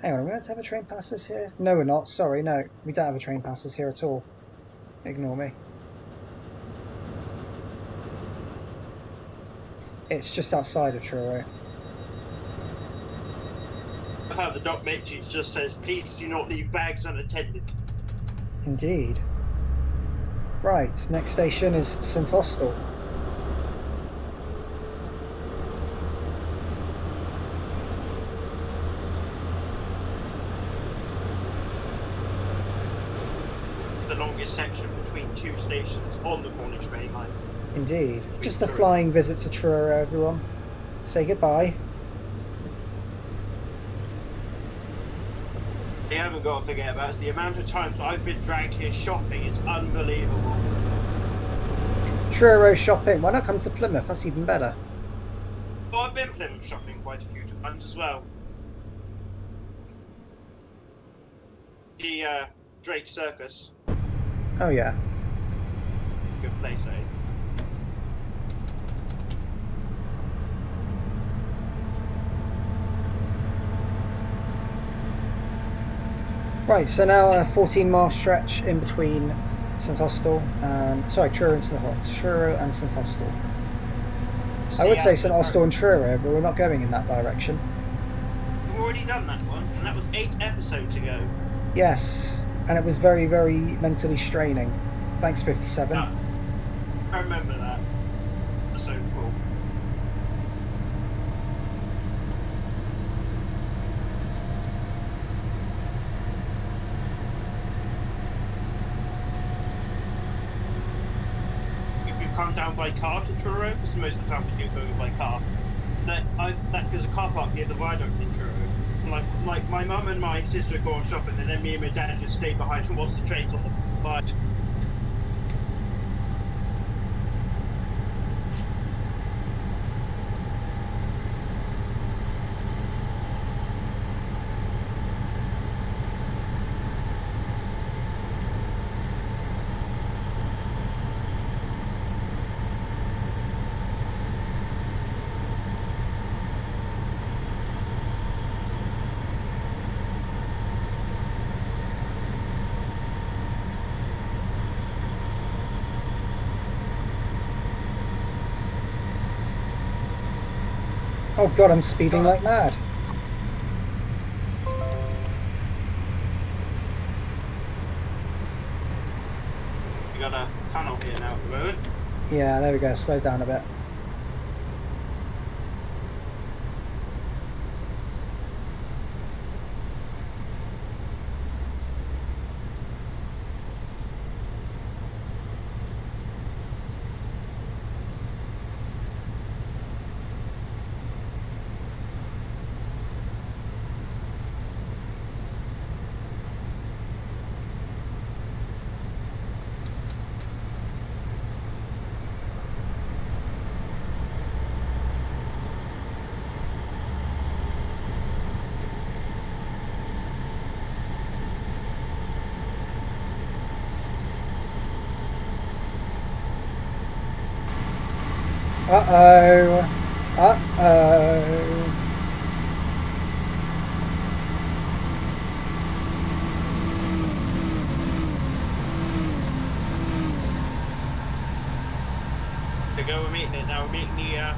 Hang on, are we meant to have a train pass us here? No, we're not. Sorry, no. We don't have a train pass us here at all. Ignore me. It's just outside of Truro. I found the dock matrix just says, "Please do not leave bags unattended." Indeed. Right, next station is St Austell. The longest section between 2 stations on the Cornish Main Line. Indeed. Just a flying visit to Truro, everyone. Say goodbye. You haven't got to forget about is the amount of times I've been dragged here shopping is unbelievable. Truro shopping. Why not come to Plymouth? That's even better. Oh, I've been Plymouth shopping quite a few times as well. The Drake Circus. Oh yeah. Good place, eh? Right, so now a 14-mile stretch in between St Austell and... Sorry, Truro and St Austell. I would say St Austell and Truro, but we're not going in that direction. We've already done that one, and that was 8 episodes ago. Yes, and it was very, very mentally straining. Thanks, 57. Yeah, I remember that. That's so cool. come down by car to Truro, because most of the time we do go by car, there's a car park near the viaduct in Truro. Like my mum and my sister go on shopping, and then me and my dad just stay behind and watch the trains on the viaduct. Oh god, I'm speeding like mad. We got a tunnel here now at the moment. Yeah, there we go. Slow down a bit. Uh-oh. Uh-oh. There we go, we're meeting it now. We're meeting the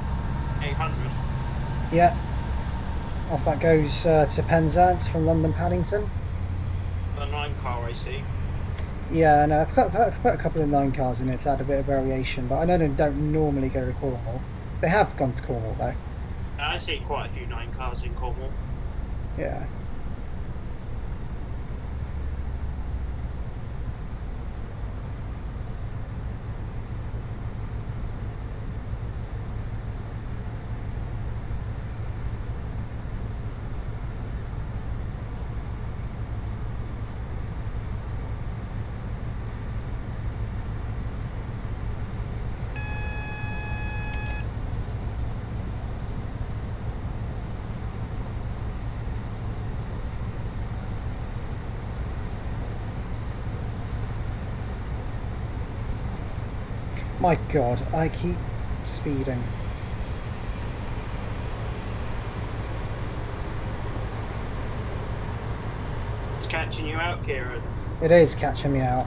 800. Yeah. Off that goes to Penzance from London Paddington. The 9 car, I see. Yeah, no, I've put a couple of 9 cars in it to add a bit of variation, but I know they don't normally go to Cornwall. They have gone to Cornwall though. I see quite a few 9 cars in Cornwall. Yeah. My god, I keep speeding. It's catching you out, Kieran. It is catching me out.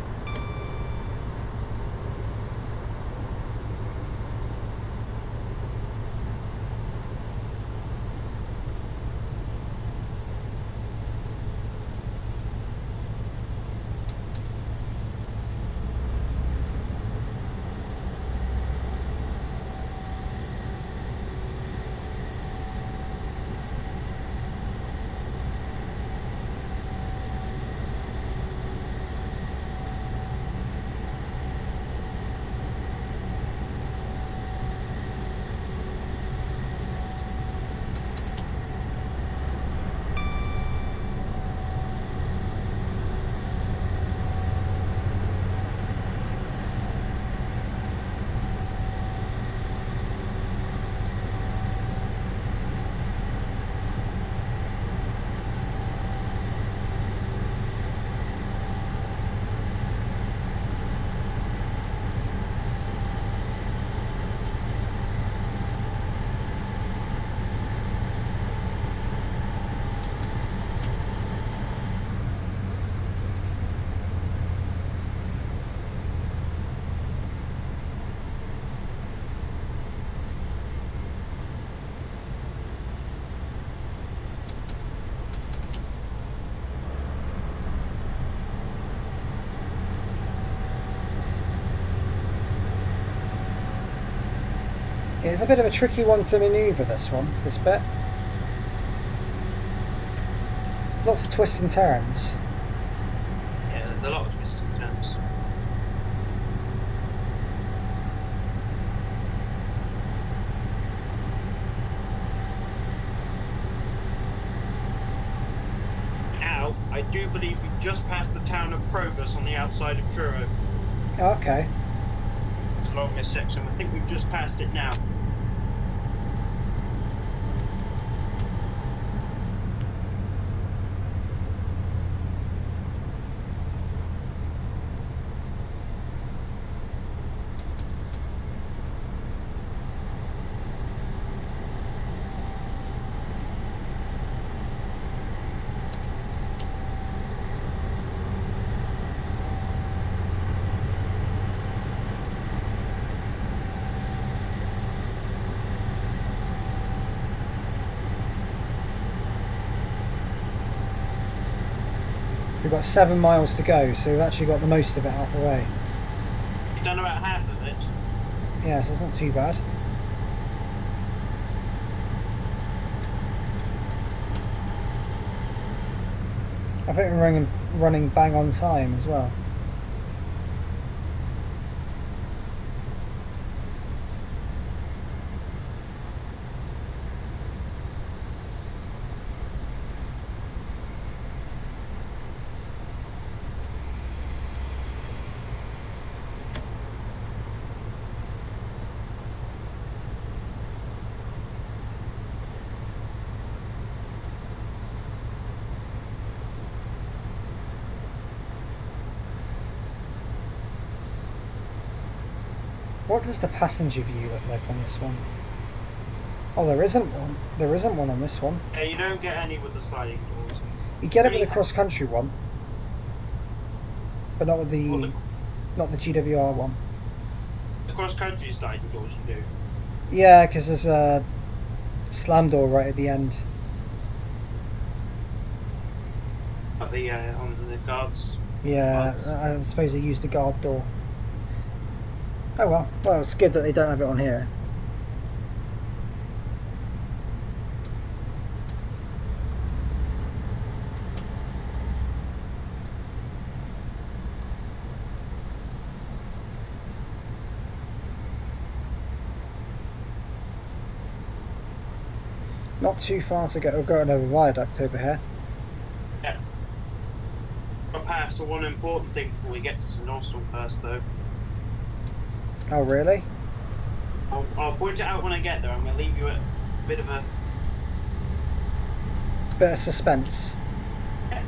It's a bit of a tricky one to manoeuvre, this bit. Lots of twists and turns. Yeah, there's a lot of twists and turns. do believe we've just passed the town of Probus on the outside of Truro. Okay. It's along this section. I think we've just passed it now. We've got 7 miles to go, so we've actually got the most of it out of the way. You've done about half of it. Yeah, so it's not too bad. I think we're running bang on time as well. What does the passenger view look like on this one? Oh, there isn't one. There isn't one on this one. Yeah, you don't get any with the sliding doors. You get it with the cross-country one, but not with the not the GWR one. The cross-country sliding doors you do. Yeah, because there's a slam door right at the end. At the on the guards. Yeah, I suppose they used the guard door. Oh well. Well, it's good that they don't have it on here. Not too far to go. We've got another viaduct over here. Yeah. I'll pass the one important thing before we get to St Austell first, though. Oh really? I'll point it out when I get there. I'm going to leave you at a bit of a... Bit of suspense. Yeah.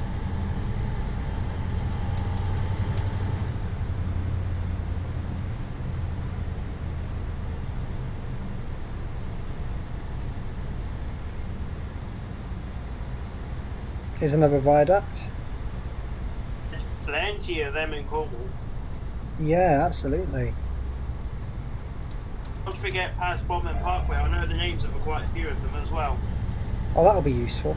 Here's another viaduct. There's plenty of them in Cornwall. Yeah, absolutely. Once we get past Bodmin Parkway, I know the names of quite a few of them as well. Oh, that'll be useful.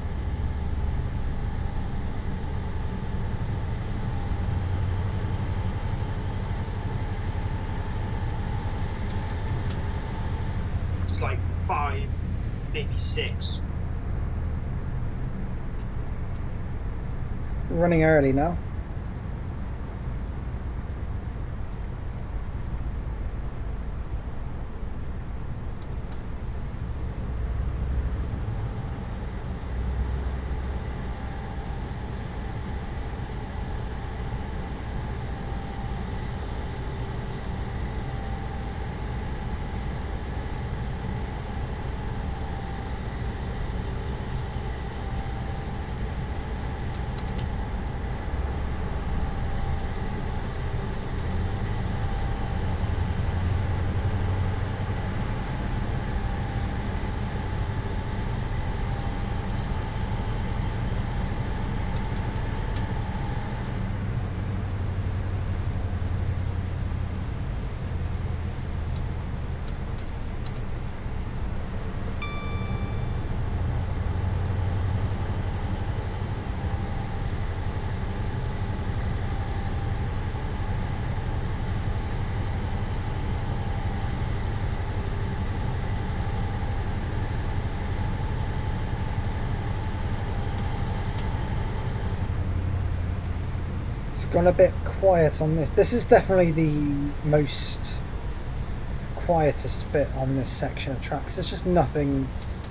It's like 5, maybe 6. We're running early now. Gone a bit quiet on this. This is definitely the most quietest bit on this section of tracks. There's just nothing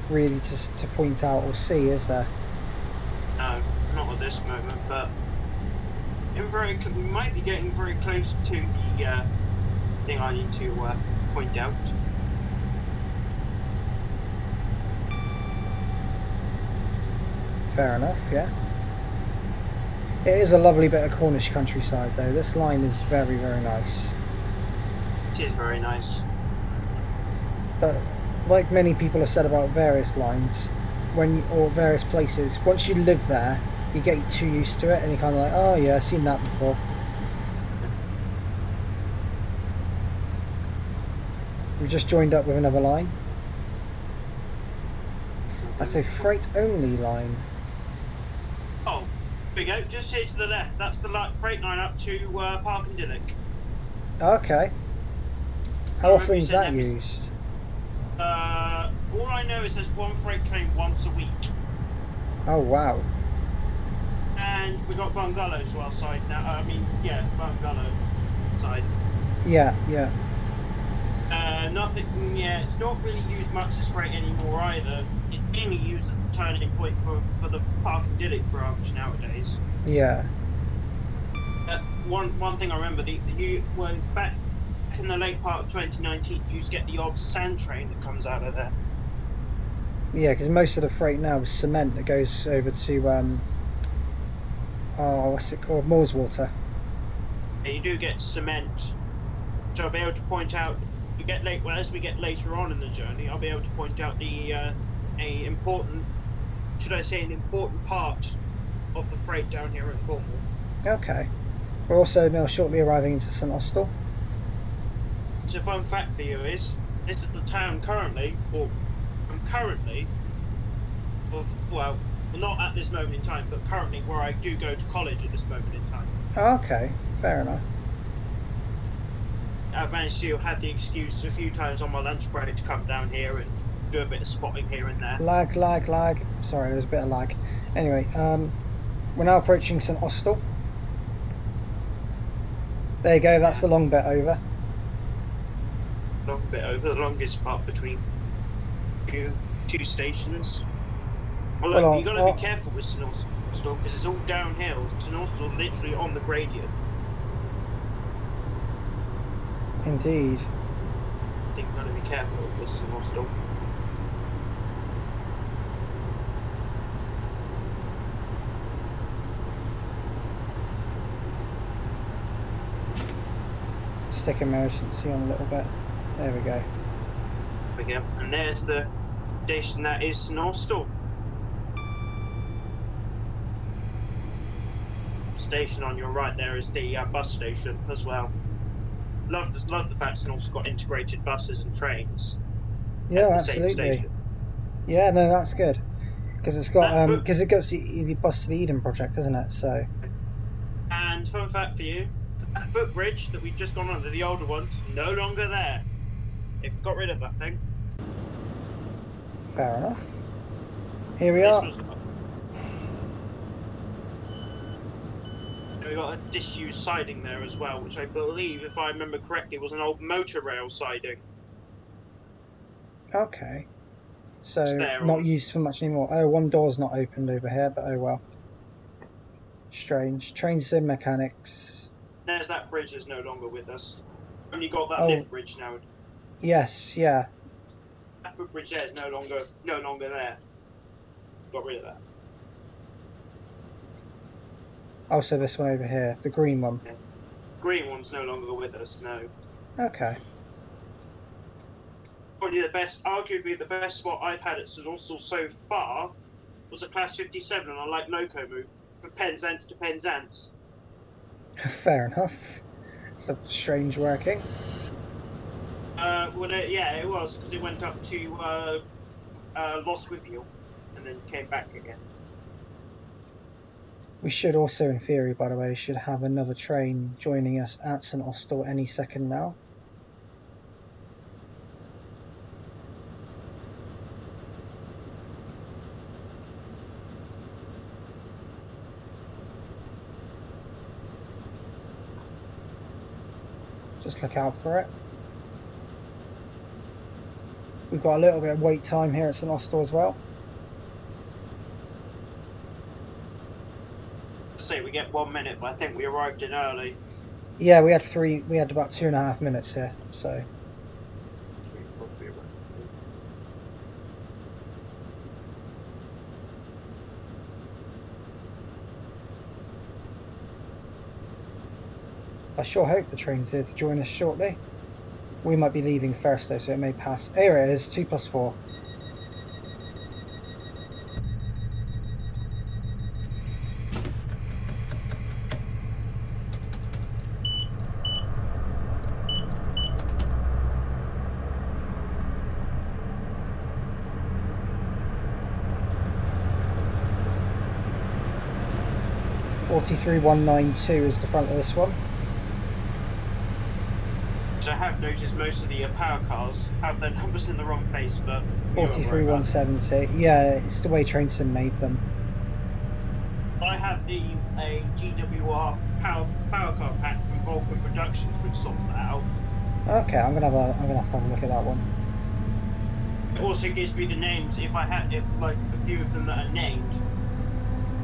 really to point out or see, is there? No, not not at this moment, but we might be getting very close to the thing I need to point out. Fair enough, yeah. It is a lovely bit of Cornish countryside though. This line is very, very nice. It is very nice. But like many people have said about various lines, or various places, once you live there, you get too used to it and you're kind of like, oh yeah, I've seen that before. We've just joined up with another line. That's a freight only line. Oh, there we go, just here to the left. That's the freight line up to Paddington. Okay. How often is that used? All I know is there's one freight train once a week. Oh wow. And we got bungalows to our side now. Bungalow side. Yeah, yeah. Nothing. Yeah, it's not really used much as freight anymore either. It's mainly used as a turning point for the Paddington branch nowadays. Yeah. One thing I remember, back in the late part of 2019, you used to get the odd sand train that comes out of there. Yeah, because most of the freight now is cement that goes over to what's it called? Moorswater. Yeah, you do get cement. So I'll be able to point out. As we get later on in the journey, I'll be able to point out an important part of the freight down here in Cornwall. Okay. We're also now shortly arriving into St Austell. So fun fact for you is, this is the town not at this moment in time, but currently where I do go to college at this moment in time. Okay, fair enough. I've managed to have the excuse a few times on my lunch break to come down here and do a bit of spotting here and there. Lag. Sorry, there's a bit of lag. Anyway, we're now approaching St Austell. There you go, that's the long bit over. Long bit over, the longest part between two stations. Well, look, you've got to be careful with St Austell because it's all downhill. St Austell literally on the gradient. Indeed. I think you've got to be careful with this St Austell. Stick emergency on a little bit. There we go. There we go. And there's the station that is St Austell. Station on your right there is the bus station as well. Love the fact St Austell's got integrated buses and trains. Yeah, at the absolutely. same station. Yeah, no, that's good because it's got because it goes to the bus to the Eden project, isn't it? So. And fun fact for you, that footbridge that we've just gone under, the older one, no longer there. They've got rid of that thing. Fair enough. Here we are. We got a disused siding there as well, which I believe, if I remember correctly, was an old motor rail siding. Okay. So not used for much anymore. Oh, one door's not opened over here, but oh well. Strange. Trains and mechanics. There's that bridge that's no longer with us. Only got that lift bridge now. Yes, yeah. That footbridge there is no longer there. Got rid of that. Also, this one over here, the green one. Yeah. Green one's no longer with us. No. Okay. Probably arguably the best spot I've had at St Austell so far was a Class 57 on a light loco move from Penzance to Penzance. Fair enough. It's a strange working. It was because it went up to Lostwithiel and then came back again. We should also, in theory, by the way, should have another train joining us at St Austell any second now. Just look out for it. We've got a little bit of wait time here at St Austell as well. get 1 minute, but I think we arrived in early. Yeah, we had about 2.5 minutes here, so. I sure hope the train's here to join us shortly. We might be leaving first though, so it may pass. Here it is, 2+4. (43,192) is the front of this one. I have noticed most of the power cars have their numbers in the wrong place, but 43,170. Yeah, it's the way Trainson made them. I have a GWR power car pack from Bodmin Productions, which sorts that out. Okay, I'm gonna have to have a look at that one. It also gives me the names if like a few of them that are named.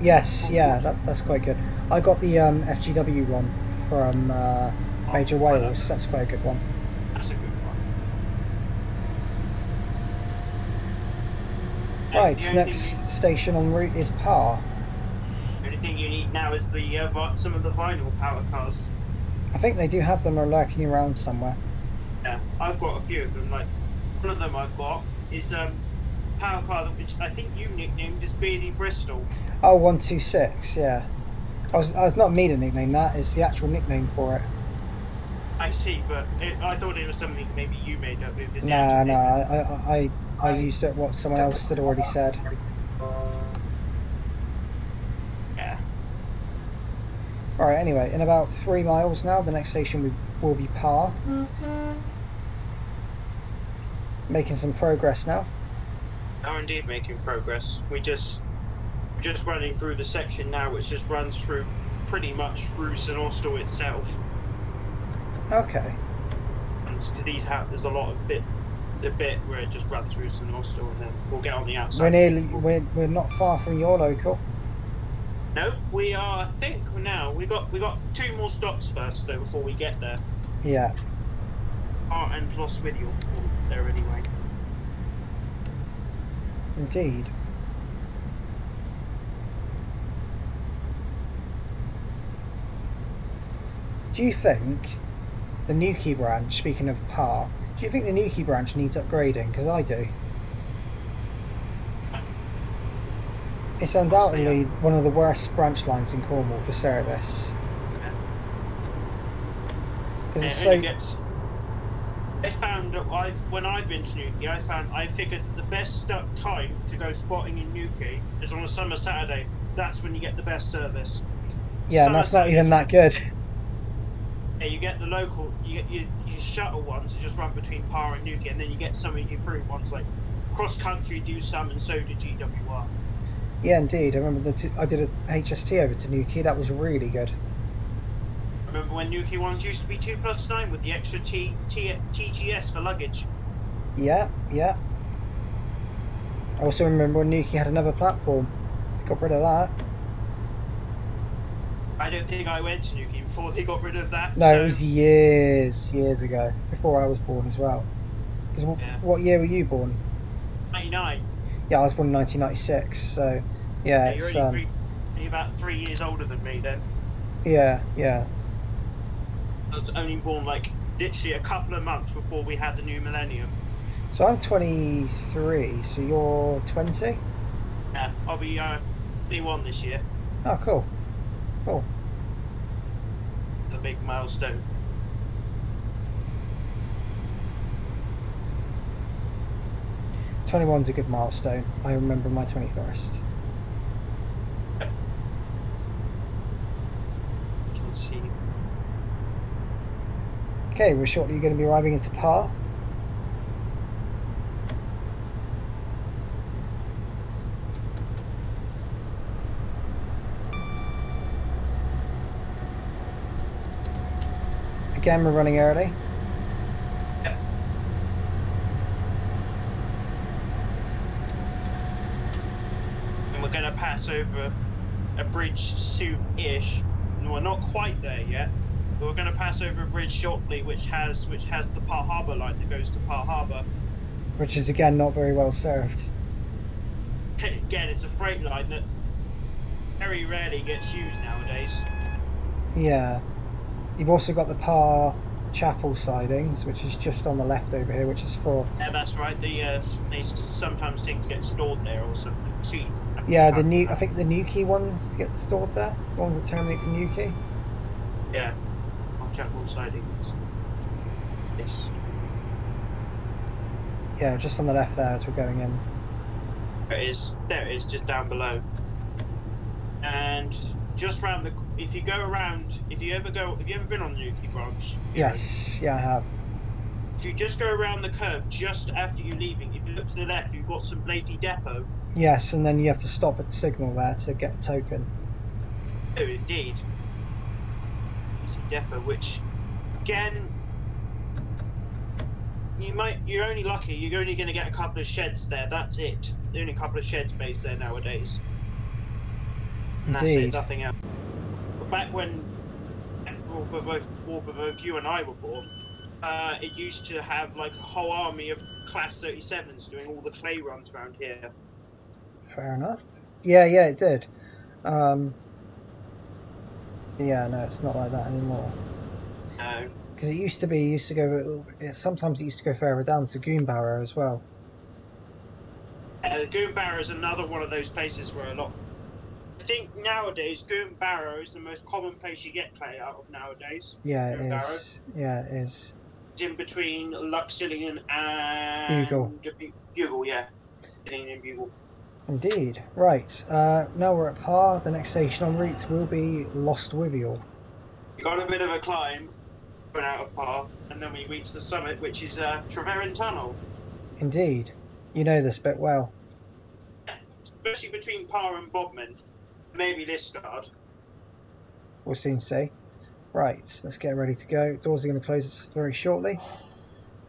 Yes, yeah, that's quite good. I got the FGW one from Major Wales. That's quite a good one. That's a good one. Right, next station en route is Parr. The only thing you need now is the some of the vinyl power cars. I think they do have them lurking around somewhere. Yeah, I've got a few of them. Like one of them I've got is power car which I think you nicknamed as Beardy Bristol. Oh, 126, yeah. I was not me to nickname that. It's the actual nickname for it. I see, but I thought it was something maybe you made up. No, I used it what someone else had already said. Yeah. Alright, anyway, in about 3 miles now, the next station will be Parr. Making some progress now. Oh, indeed, making progress. We're just running through the section now, which just runs through pretty much through St Austell itself. Okay. There's a lot of the bit where it just runs through St Austell, and then we'll get on the outside. We're not far from your local. No, we are. I think now we got 2 more stops first though before we get there. Yeah. Halt and Lostwithiel there anyway. Indeed. Do you think the Newquay branch, speaking of Parr, do you think the Newquay branch needs upgrading? Because I do. It's undoubtedly one of the worst branch lines in Cornwall for service. Because it's so... I found that when I've been to Newquay, I figured the best time to go spotting in Newquay is on a summer Saturday. That's when you get the best service. Yeah, and that's not even that good. Yeah, you get the local, you get your shuttle ones that just run between Parr and Newquay, and then you get some of your improved ones like Cross Country do some, and so do GWR. Yeah, indeed. I remember I did a HST over to Newquay. That was really good. Remember when Newquay ones used to be 2+9 with the extra TGS for luggage? Yeah, yeah. I also remember when Newquay had another platform. Got rid of that. I don't think I went to Newquay before they got rid of that. No, it was years ago. Before I was born as well. Because what year were you born? 99. Yeah, I was born in 1996, so yeah. You're only about 3 years older than me then. Yeah, yeah. I was only born like literally a couple of months before we had the new millennium. So I'm 23, so you're 20? Yeah, I'll be 21 this year. Oh, cool. Cool. The big milestone. '21's a good milestone. I remember my 21st. Yep. You can see. Okay, we're shortly going to be arriving into Parr. Again, we're running early. Yep. And we're going to pass over a bridge soon-ish. We're not quite there yet, but we're going to pass over a bridge shortly, which has the Par Harbour line that goes to Par Harbour. Which is again not very well served. Again, it's a freight line that very rarely gets used nowadays. Yeah. You've also got the Par Chapel sidings, which is just on the left over here, which is for... Yeah, that's right. They sometimes things get stored there or something. See, Yeah, I think the Newquay ones get stored there. The ones that terminate from Newquay. Yeah, on Chapel sidings. Yes. Yeah, just on the left there as we're going in. There it is, just down below. And just round the... If you go around... Have you ever been on the Newquay branch? Yes, yeah, I have. If you just go around the curve just after you're leaving, if you look to the left, you've got St Blady Depot. Yes, and then you have to stop at the signal there to get the token. Oh, indeed. Easy Depot, which, again, you're only lucky. You're only going to get a couple of sheds there. That's it. The only couple of sheds based there nowadays. And that's it, nothing else. But back when both you and I were born, it used to have like a whole army of Class 37s doing all the clay runs around here. Fair enough. Yeah, it did. Yeah, no, it's not like that anymore. No. Because it used to be, sometimes it used to go further down to Goombarrow as well. Goombarrow is another one of those places where I think nowadays Goombarrow is the most common place you get clay out of nowadays. Yeah, it is. Yeah, it is. It's in between Luxillian and Bugle, yeah. And Bugle. Indeed. Right, now we're at Par. The next station en route will be Lostwithiel. We got a bit of a climb going out of Par, and then we reach the summit, which is Treverin Tunnel. Indeed. You know this bit well. Yeah, especially between Par and Bodmin. Maybe Liskeard. We'll soon see. Right, let's get ready to go. Doors are going to close very shortly.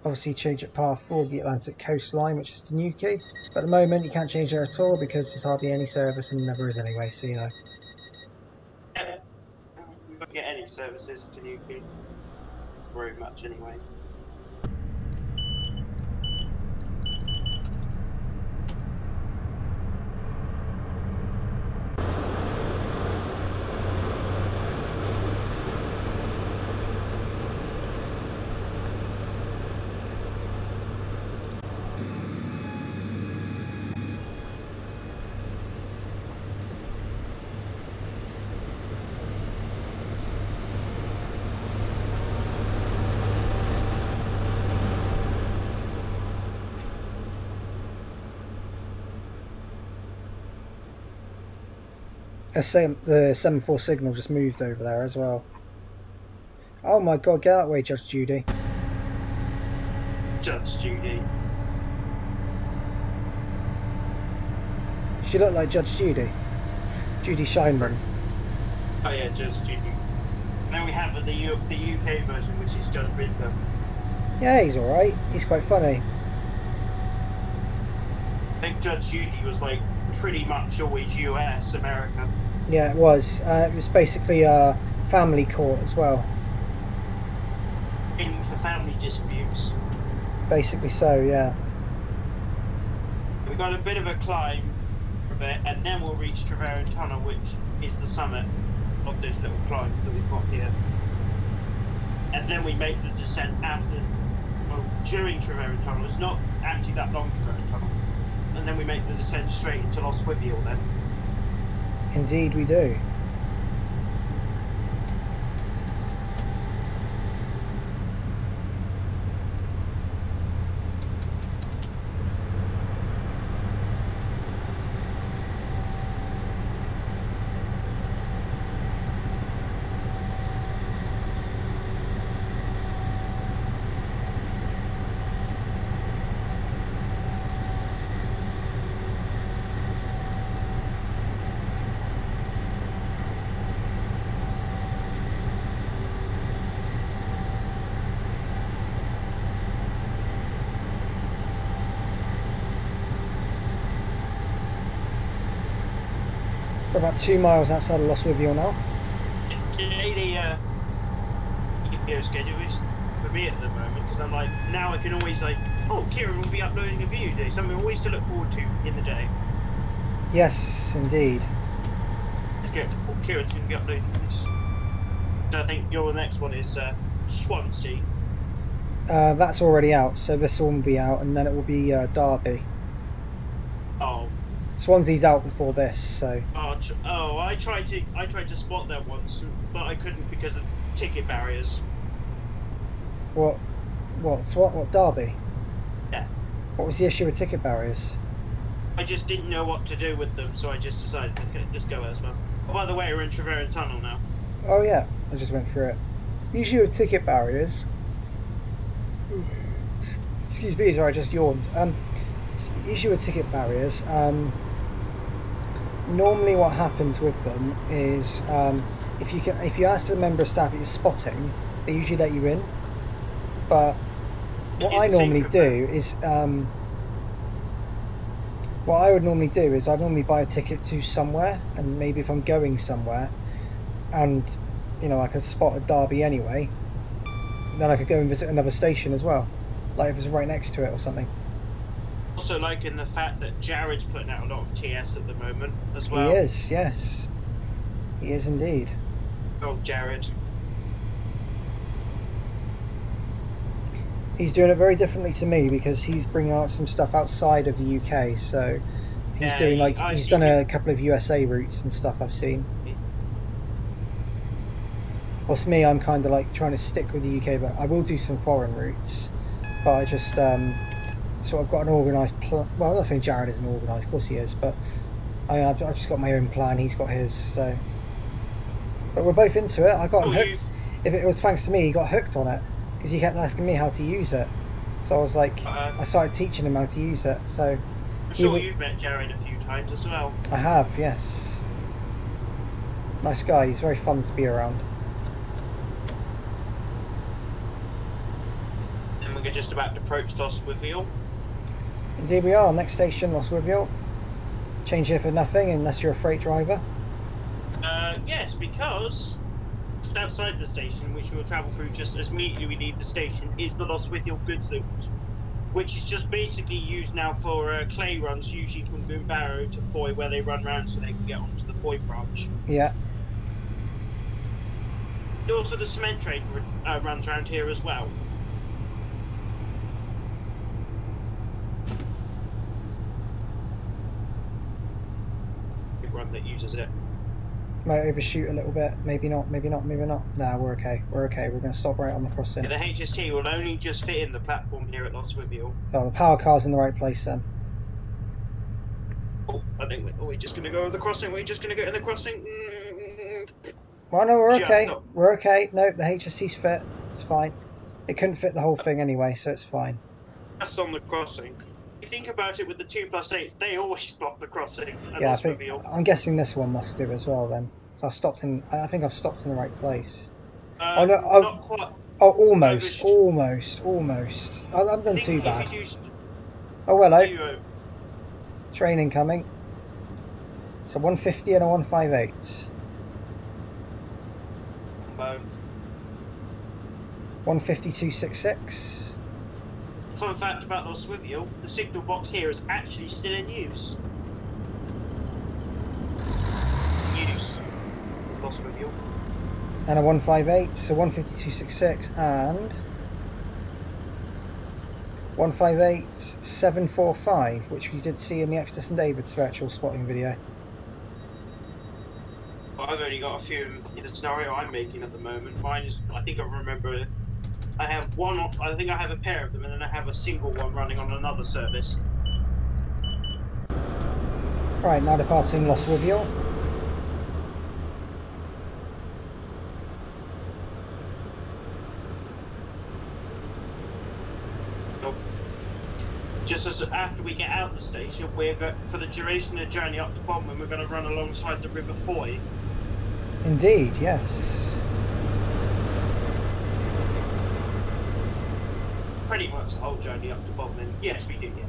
Obviously change at Par for the Atlantic coastline, which is to Newquay. But at the moment you can't change there at all because there's hardly any service and never is anyway, so you know. Yeah, we don't get any services to Newquay. Very much anyway. The 7-4 signal just moved over there as well. Oh my god, get that way, Judge Judy. Judge Judy. She looked like Judge Judy. Judy Scheinman. Oh yeah, Judge Judy. Then we have the UK version, which is Judge Rinder. Yeah, he's alright. He's quite funny. I think Judge Judy was like pretty much always US, America. Yeah, it was. It was basically a family court as well. Mainly for family disputes. Basically so, yeah. We've got a bit of a climb for a bit, and then we'll reach Treverin Tunnel, which is the summit of this little climb that we've got here. And then we make the descent during Treverin Tunnel. It's not actually that long, Treverin Tunnel. And then we make the descent straight into Lostwithiel then. Indeed we do. We're about 2 miles outside of Lostwithiel now. Daily video schedule is for me at the moment, because I'm like, now I can always like, oh, Kieran will be uploading a video today, something always to look forward to in the day. Yes, indeed. It's good. Oh, Kieran's going to be uploading this. So I think your next one is Swansea. That's already out, so this one will be out, and then it will be Derby. Oh. Swansea's out before this, so. Oh, I tried to spot that once, but I couldn't because of ticket barriers. What Derby? Yeah. What was the issue with ticket barriers? I just didn't know what to do with them, so I just decided to just go elsewhere. Oh, by the way, we're in Truro Tunnel now. Oh yeah, I just went through it. Usually with ticket barriers. Excuse me, sorry, I just yawned. Issue with ticket barriers. Normally, what happens with them is if you ask the member of staff that you're spotting, they usually let you in. But what I normally do is I'd normally buy a ticket to somewhere, and maybe if I'm going somewhere, and you know I could spot a Derby anyway, then I could go and visit another station as well, like if it's right next to it or something. Also liking the fact that Jared's putting out a lot of TS at the moment as well. He is, yes. He is indeed. Oh, Jared. He's doing it very differently to me because he's bringing out some stuff outside of the UK, so he's doing like he's done a couple of USA routes and stuff I've seen. Whilst me, I'm kind of like trying to stick with the UK, but I will do some foreign routes. But I just sort of got an organised plan. Well, I'm not saying Jared isn't organised, of course he is, but I mean, I've just got my own plan. He's got his, so. But we're both into it. I got him hooked. If it was thanks to me, he got hooked on it because he kept asking me how to use it. So I was like, I started teaching him how to use it. So. I'm sure you've met Jared a few times as well. I have, yes. Nice guy. He's very fun to be around. And we're just about to approach Lostwithiel. Indeed we are. Next station, Lostwithiel. Change here for nothing unless you're a freight driver. Yes, because just outside the station, which we'll travel through just as immediately we leave the station, is the Lostwithiel goods loop, which is just basically used now for clay runs, usually from Boombarrow to Foy, where they run round so they can get onto the Foy branch. Yeah. Also, the cement train runs around here as well. Big run that uses it. Might overshoot a little bit. Maybe not, maybe not, maybe not. Nah, we're okay. We're okay. We're going to stop right on the crossing. Yeah, the HST will only just fit in the platform here at Lostwithiel. Oh, the power car's in the right place then. Oh, I think we're just going to go over the crossing. We're just going to go in the crossing. Well, no, we're okay. We're okay. No, the HST's fit. It's fine. It couldn't fit the whole thing anyway, so it's fine. That's on the crossing. If you think about it, with the 2+8s, they always block the crossing. Yeah, I'm guessing this one must do as well then. So I think I've stopped in the right place. Oh no! Not quite. Oh, almost. I haven't done too bad. Oh, hello. Train incoming. It's a 150 and a 158. 152.66. Fun fact about Lostwithiel, the signal box here is actually still in use. Lostwithiel. And a 158, so 152.66 and 158.745, which we did see in the Exeter St David's virtual spotting video. Well, I've only got a few in the scenario I'm making at the moment. Mine is, I think I remember, I have one, I think I have a pair of them, and then I have a single one running on another service. Right, now departing Lostwithiel. Just as after we get out of the station, we're for the duration of the journey up to Bodmin, we're going to run alongside the River Foy. Indeed, yes. Pretty much the whole journey up to Bodmin. Yes, we do, yeah.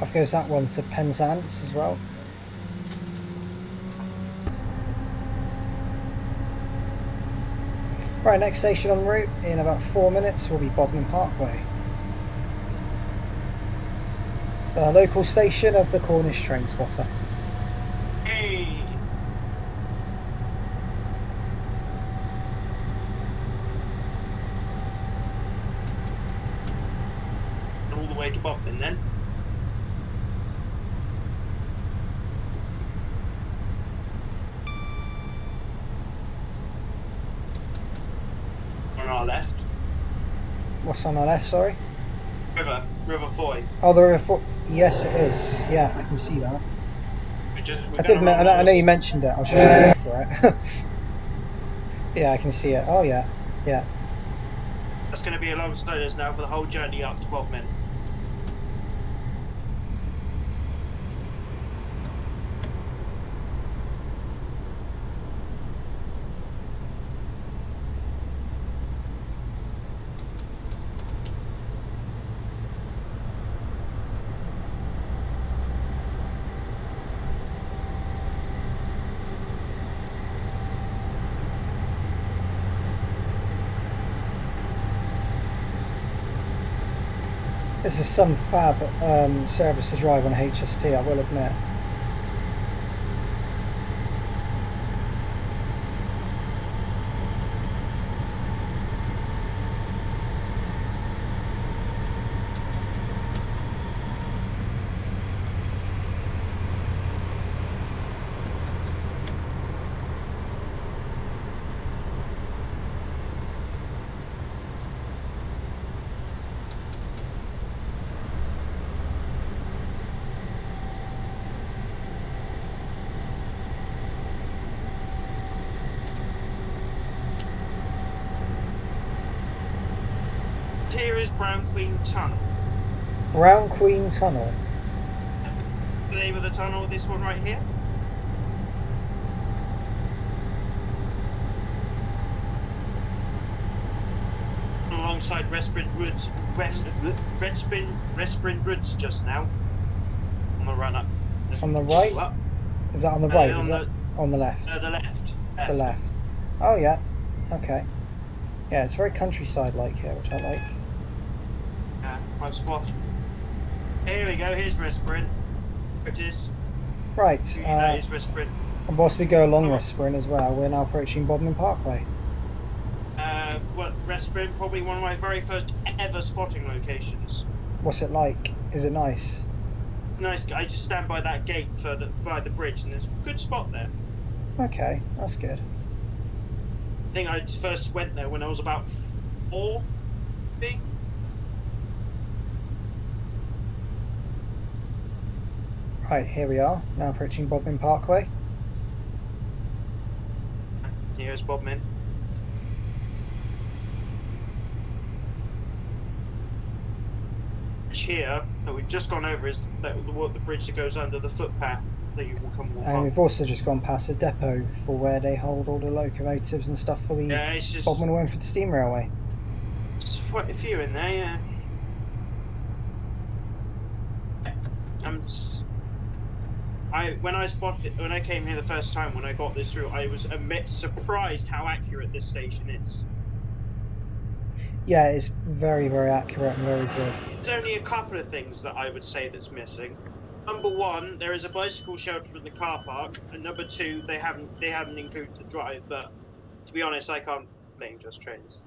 Off goes that one to Penzance as well. Right, next station en route in about 4 minutes will be Bodmin Parkway. The local station of the Cornish train spotter. Hey! All the way to Bodmin then. On our left. What's on our left, sorry? River Foy. Oh, the River Foy. Yes, it is. Yeah, I can see that. I know you mentioned it. I was just looking for it. Yeah, I can see it. Oh, yeah. Yeah. That's going to be alongside us now for the whole journey up to Bodmin. This is some fab service to drive on HST, I will admit. Here is Brown Queen Tunnel. Brown Queen Tunnel. The name of the tunnel, this one right here. Alongside Redspin Woods just now. On the run up. It's on the right? Up. Is that on the right? On the left? The left. The left. Oh, yeah. Okay. Yeah, it's very countryside-like here, which I like. Yeah, my spot. Here we go, here's Redspin. It is. Right. That is Redspin. And whilst we go along Redspin as well, we're now approaching Bodmin Parkway. Well, Redspin, probably one of my very first ever spotting locations. What's it like? Is it nice? Nice. I just stand by that gate by the bridge, and there's a good spot there. Okay, that's good. I think I first went there when I was about 4, maybe. Right, here we are, now approaching Bodmin Parkway. Here's Bodmin. Here, that we've just gone over, is the bridge that goes under the footpath that you will come walk And on. we've also just gone past a depot for where they hold all the locomotives and stuff for the Bodmin Wentford Steam Railway. There's quite a few in there, yeah. When I came here the first time, when I got this through, I was surprised how accurate this station is. Yeah, it's very, very accurate and very good. There's only a couple of things that I would say that's missing. Number one, there is a bicycle shelter in the car park, and number two, they haven't included the drive. But to be honest, I can't blame Just Trains.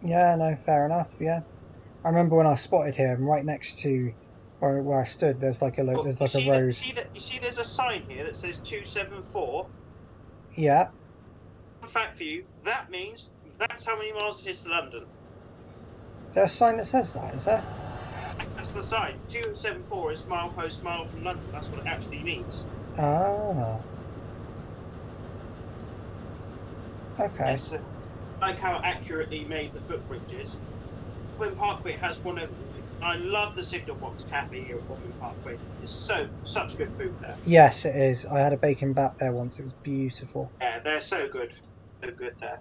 Yeah, no, fair enough. Yeah, I remember when I spotted him right next to where I stood. There's like a road. You see, there's a sign here that says 274. Yeah. Fun fact for you, that means that's how many miles it is to London. Is there a sign that says that? Is there? That's the sign. 274 is mile post mile from London. That's what it actually means. Ah. Okay. Yes, like how accurately made the footbridge is. Bodmin Parkway has one of. I love the Signal Box Cafe here at Bodmin Parkway. It's such good food there. Yes, it is. I had a bacon bat there once. It was beautiful. Yeah, they're so good. So good there.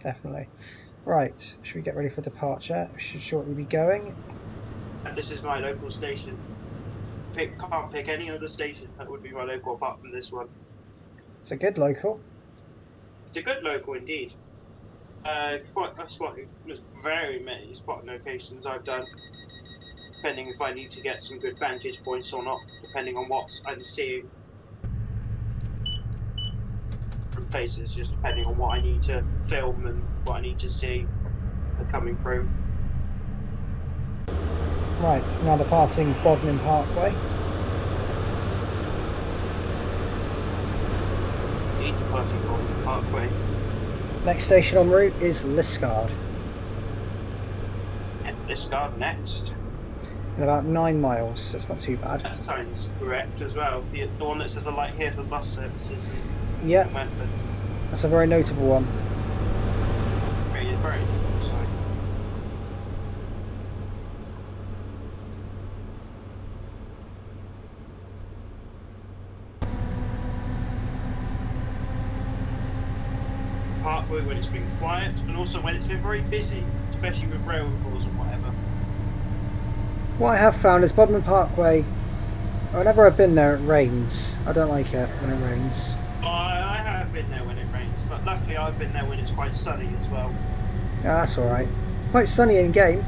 Definitely. Right, should we get ready for departure? We should shortly be going. This is my local station. Can't pick any other station that would be my local apart from this one. It's a good local. It's a good local indeed. There's very many spotting locations I've done, depending if I need to get some good vantage points or not, depending on what I'm seeing from places, just depending on what I need to film and what I need to see coming through. Right, now departing Bodmin Parkway. Departing Bodmin Parkway. Next station en route is Liskeard. Yeah, Liskeard next. In about 9 miles, so it's not too bad. That sounds correct as well. The one that says a light here for bus services. Yeah, that's a very notable one. Very, very notable sign. Parkway when it's been quiet, and also when it's been very busy, especially with railcalls and whatever. What I have found is Bodmin Parkway, whenever I've been there, it rains. I don't like it when it rains. I have been there when it rains, but luckily I've been there when it's quite sunny as well. Yeah, that's alright. Quite sunny in game.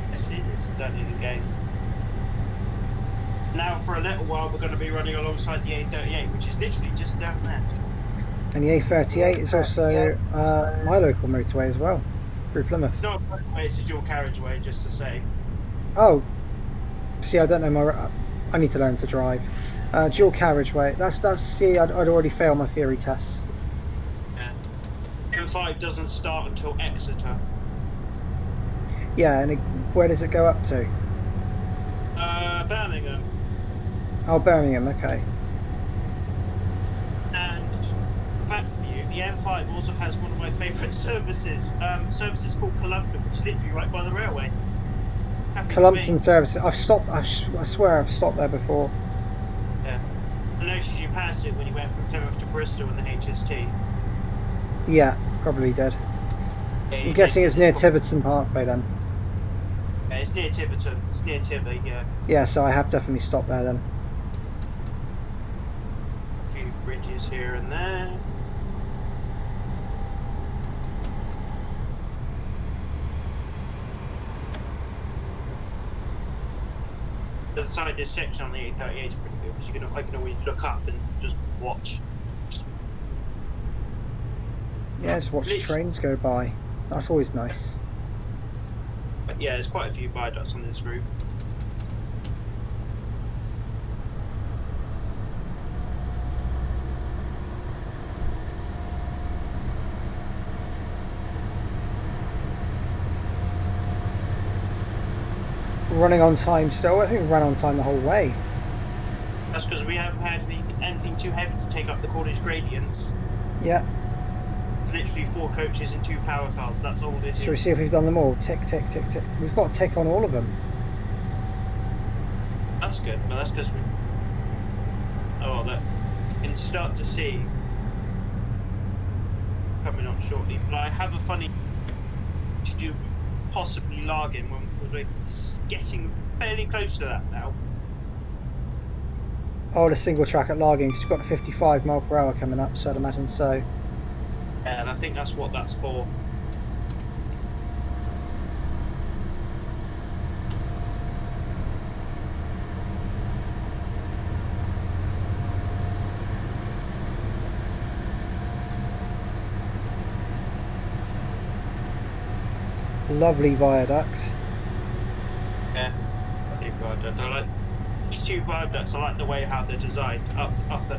Yes, it is sunny in the game. Now for a little while we're going to be running alongside the A38, which is literally just down there. And the A38 is also my local motorway as well, through Plymouth. It's not a motorway, it's a dual carriageway, just to say. Oh, see, I don't know my. I need to learn to drive. Dual carriageway. That's. See, I'd already failed my theory tests. Yeah. M5 doesn't start until Exeter. Yeah, and where does it go up to? Birmingham. Oh, Birmingham. Okay. And the fact for you, the M5 also has one of my favourite services. Services called Columbia, which is literally right by the railway. Columbia services. I've stopped. I swear I've stopped there before. Yeah. I noticed you passed it when you went from Plymouth to Bristol in the HST. Yeah, probably did. Yeah, I'm guessing it's near Tiverton Parkway then. Yeah, it's near Tiverton. It's near Tivy, yeah. Yeah, so I have definitely stopped there then. A few bridges here and there. The other side of this section on the A38 is pretty good because I can always look up and just watch. Yeah, just watch the trains go by. That's always nice. But yeah, there's quite a few viaducts on this route. Running on time still. I think we ran on time the whole way. That's because we haven't had anything too heavy to take up the Cornish gradients. Yeah. It's literally 4 coaches and 2 power cars. That's all it is. Shall we see if we've done them all? Tick, tick, tick, tick. We've got a tick on all of them. That's good. But that's because we. Oh, that you can start to see coming up shortly. But I have a funny to do possibly Largin when we're getting fairly close to that now. Oh, the single track at Largin, because you've got the 55 mile per hour coming up, so I'd imagine so. Yeah, and I think that's what that's for. Lovely viaduct. Yeah, lovely viaduct. I like these 2 viaducts. I like the way how they're designed. Up at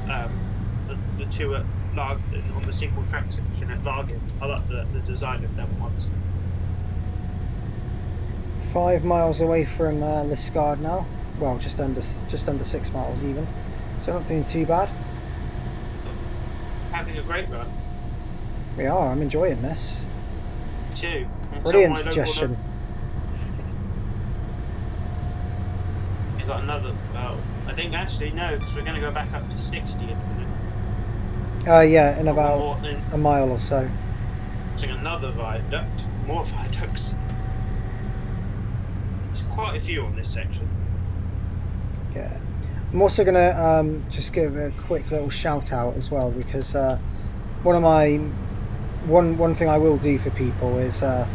the 2 at Largin on the single track section at Largin. I like the design of them ones. 5 miles away from Liskeard now. Well, just under 6 miles even. So not doing too bad. Having a great run. We are. I'm enjoying this. Too. Brilliant suggestion. We've got another. Well, I think actually no, because we're going to go back up to 60 in a minute. Yeah, in about a mile or so. Another viaduct. More viaducts. It's quite a few on this section. Yeah. I'm also going to just give a quick little shout out as well, because one thing I will do for people is I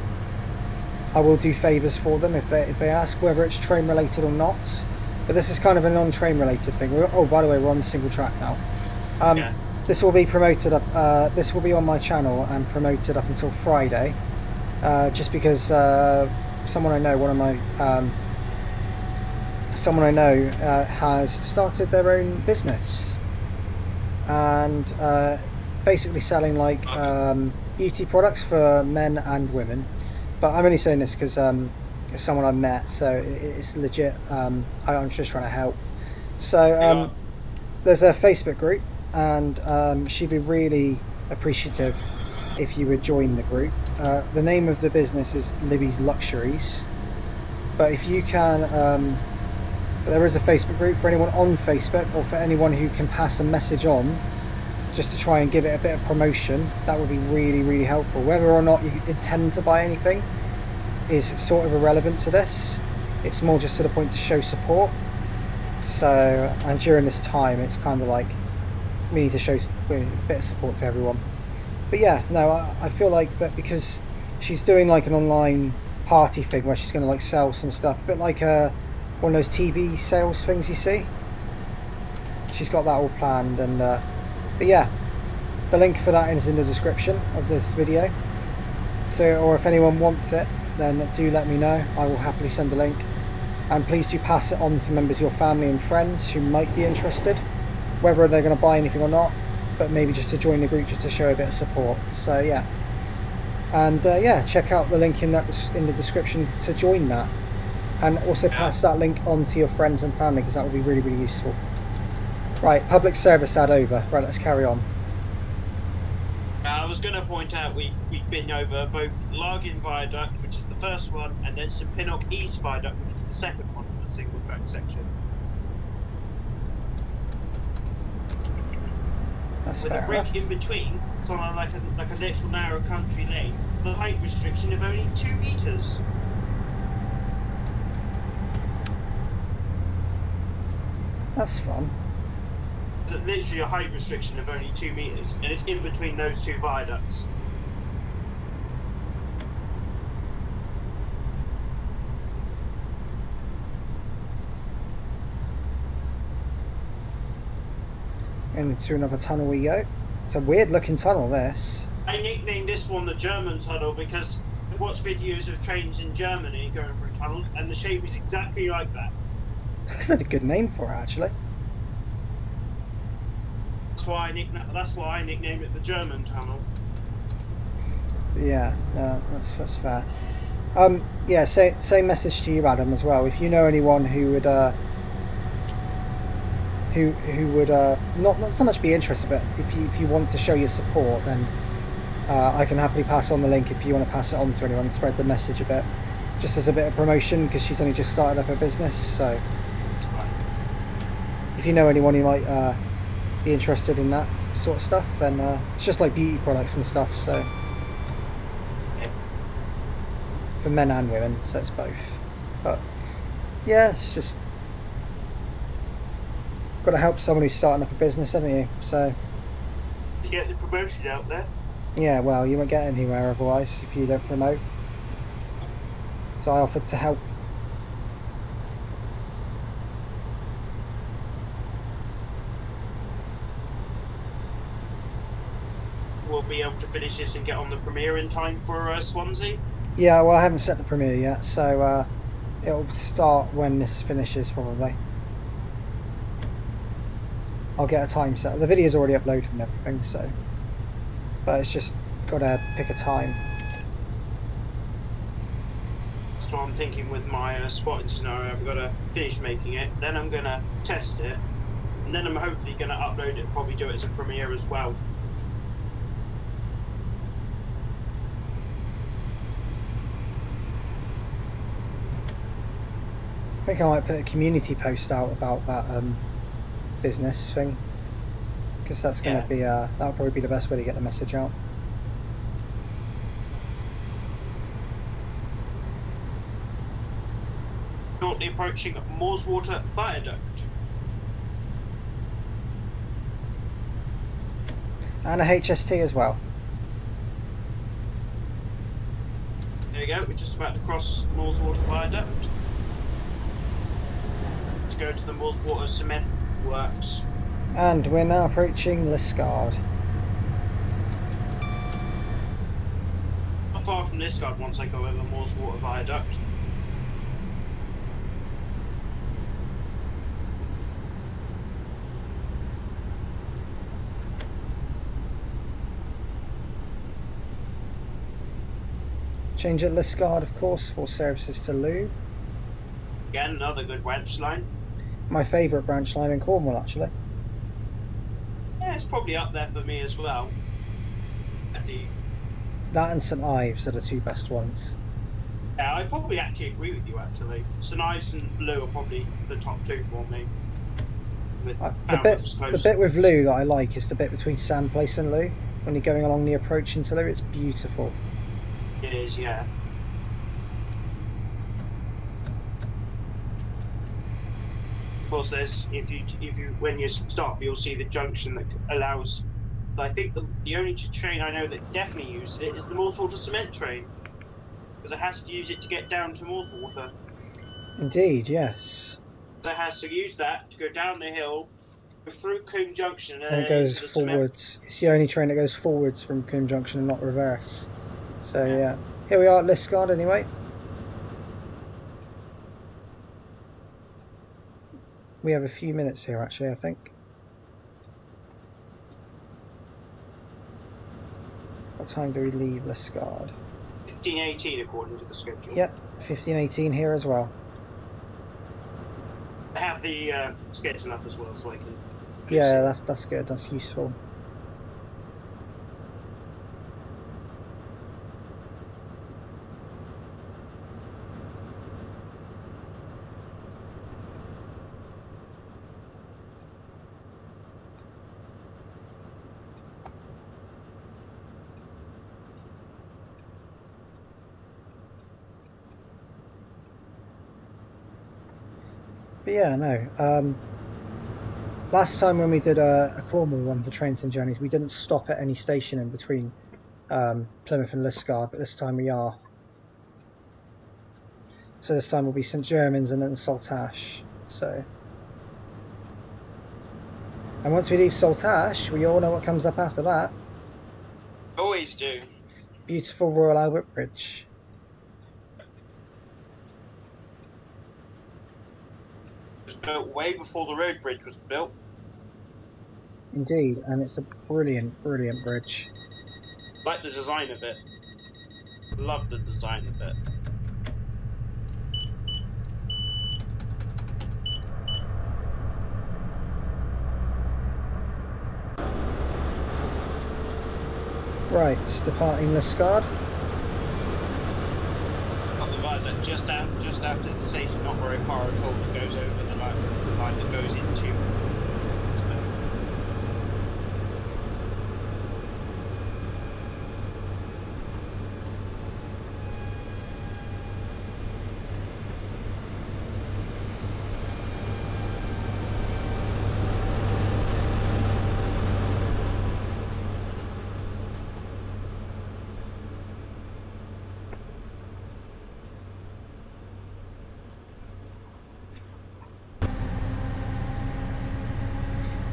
will do favours for them if they ask, whether it's train related or not. But this is kind of a non-train related thing. Oh, by the way, we're on the single track now. Yeah. This will be promoted up. This will be on my channel and promoted up until Friday, just because someone I know, someone I know has started their own business, and basically selling like beauty products for men and women. But I'm only saying this because it's someone I met, so it's legit. I'm just trying to help. So there's a Facebook group, and she'd be really appreciative if you would join the group. The name of the business is Libby's Luxuries, but if you can, there is a Facebook group for anyone on Facebook, or for anyone who can pass a message on, just to try and give it a bit of promotion. That would be really, really helpful. Whether or not you intend to buy anything is sort of irrelevant to this. It's more just to the point to show support. So, and during this time, it's kind of like we need to show a bit of support to everyone. But yeah, no, I feel like that because she's doing like an online party thing where she's going to like sell some stuff, a bit like one of those TV sales things you see. She's got that all planned, and but yeah, the link for that is in the description of this video. So, or if anyone wants it, then do let me know. I will happily send the link, and please do pass it on to members of your family and friends who might be interested, whether they're going to buy anything or not, but maybe just to join the group, just to show a bit of support. So yeah, and yeah, check out the link in the description to join that, and also pass that link on to your friends and family, because that would be really, really useful. Right, public service ad over. Right, let's carry on. I was going to point out we've been over both Largin Viaduct, which is the first one, and then St Pinnock East Viaduct, which is the second one in the single track section. That's with a bridge in between, it's on like a little narrow country lane. The height restriction of only 2 meters. That's fun. Literally a height restriction of only 2 meters, and it's in between those 2 viaducts. Into another tunnel we go. It's a weird looking tunnel, this. I nicknamed this one the German tunnel because I've watched videos of trains in Germany going through tunnels, and the shape is exactly like that. That's a good name for it, actually. That's why I nicknamed it the German tunnel. Yeah, no, that's fair. Yeah, same message to you, Adam, as well. If you know anyone who would not so much be interested, but if you want to show your support, then I can happily pass on the link if you want to pass it on to anyone and spread the message a bit, just as a bit of promotion, because she's only just started up her business. So that's fine. If you know anyone who might be interested in that sort of stuff, then it's just like beauty products and stuff, so yeah. For men and women, so it's both. But yeah, it's just got to help someone who's starting up a business, haven't you? So to get the promotion out there. Yeah, well, you won't get anywhere otherwise if you don't promote. So I offered to help. We'll be able to finish this and get on the premiere in time for Swansea. Yeah, well, I haven't set the premiere yet, so it'll start when this finishes, probably. I'll get a time set. The video's already uploaded and everything, so, but it's just got to pick a time. So I'm thinking with my spotting scenario, I've got to finish making it, then I'm going to test it, and then I'm hopefully going to upload it, probably do it as a premiere as well. I think I might put a community post out about that business thing, because that's going to be that'll probably be the best way to get the message out. approaching Moorswater Viaduct. And a HST as well. There we go, we're just about to cross Moorswater Viaduct to go to the Moorswater Cement Works. And we're now approaching Liskeard. Not far from Liskeard once I go over Moorswater Viaduct. Change at Liskeard, of course, for services to Lou. Again, another good branch line. My favourite branch line in Cornwall, actually. Yeah, it's probably up there for me as well. That and St Ives are the two best ones. Yeah, I probably actually agree with you, actually. St Ives and Lou are probably the top two for me. With the bit with Lou that I like is the bit between Sand Place and Lou. When you're going along the approach into Lou, it's beautiful. It is, yeah. Of course, there's if you when you stop, you'll see the junction that allows. I think the only train I know that definitely uses it is the Moorswater Cement train, because it has to use it to get down to Moorswater. Indeed, yes. So it has to use that to go down the hill, go through Coombe Junction, And it goes forwards. It's the only train that goes forwards from Coombe Junction and not reverse. So yeah, here we are at Liskeard anyway. We have a few minutes here actually, I think. What time do we leave Liskeard? 15:18 according to the schedule. Yep, 15:18 here as well. I have the schedule up as well, so I can. Yeah, that's good. That's useful. But yeah, no. Last time when we did a Cornwall one for trains and journeys, we didn't stop at any station in between Plymouth and Liskeard, but this time we are. So this time will be St Germans and then Saltash. So, and once we leave Saltash, we all know what comes up after that. Always do. Beautiful Royal Albert Bridge. Built way before the road bridge was built. Indeed, and it's a brilliant, brilliant bridge. Like the design of it. Love the design of it. Right, departing Liskeard. Just after the station, not very far at all, that goes over the line that goes into.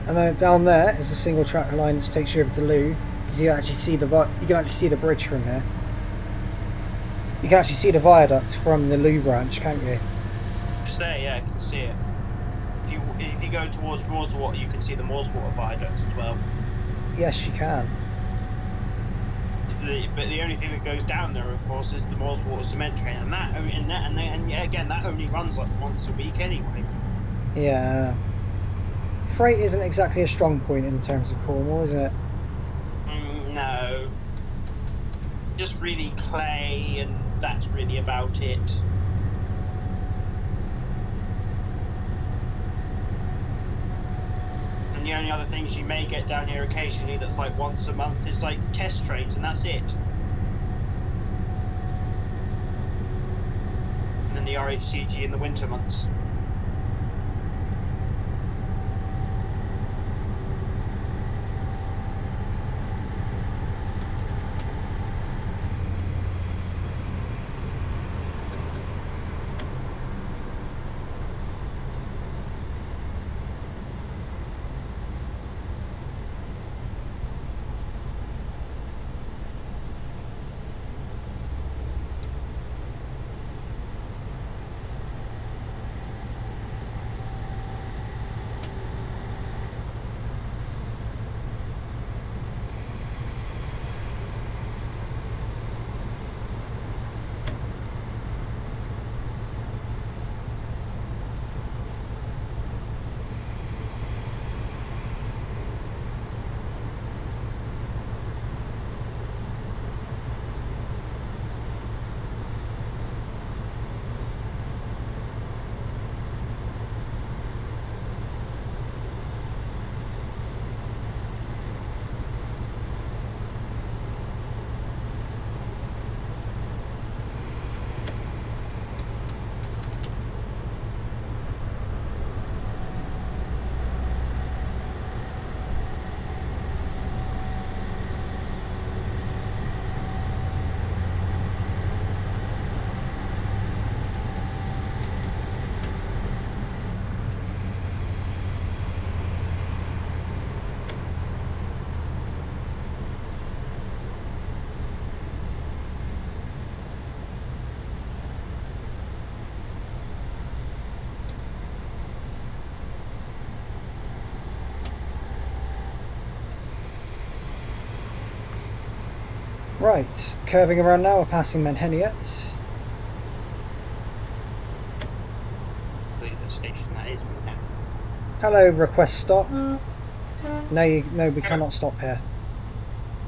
And then down there is a single track line that takes you over to Lou. You can actually see the bridge from here. You can actually see the viaduct from the Lou branch, can't you? Just there, yeah, I can see it. If you go towards Moorswater, you can see the Moorswater viaduct as well. Yes, you can. But the only thing that goes down there, of course, is the Moorswater cement train, and again, that only runs like once a week anyway. Yeah. Freight isn't exactly a strong point in terms of Cornwall, is it? No. Just really clay, and that's really about it. And the only other things you may get down here occasionally that's like once a month is like test trains, and that's it. And then the RHCG in the winter months. Right, curving around now, we're passing Menheniot. The station that is. Hello, request stop. No, we cannot stop here.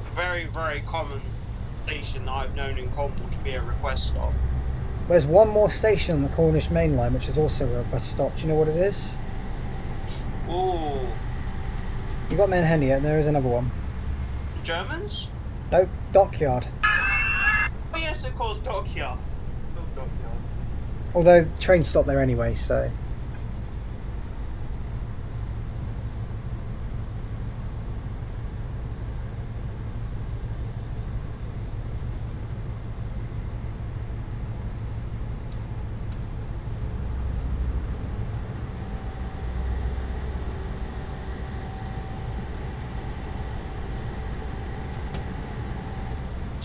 A very, very common station that I've known in Cornwall to be a request stop. There's one more station on the Cornish main line which is also a request stop. Do you know what it is? Ooh. You've got Menheniot and there is another one. Germans? No, Dockyard. Oh yes, of course, Dockyard. Oh, Dockyard. Although trains stop there anyway, so...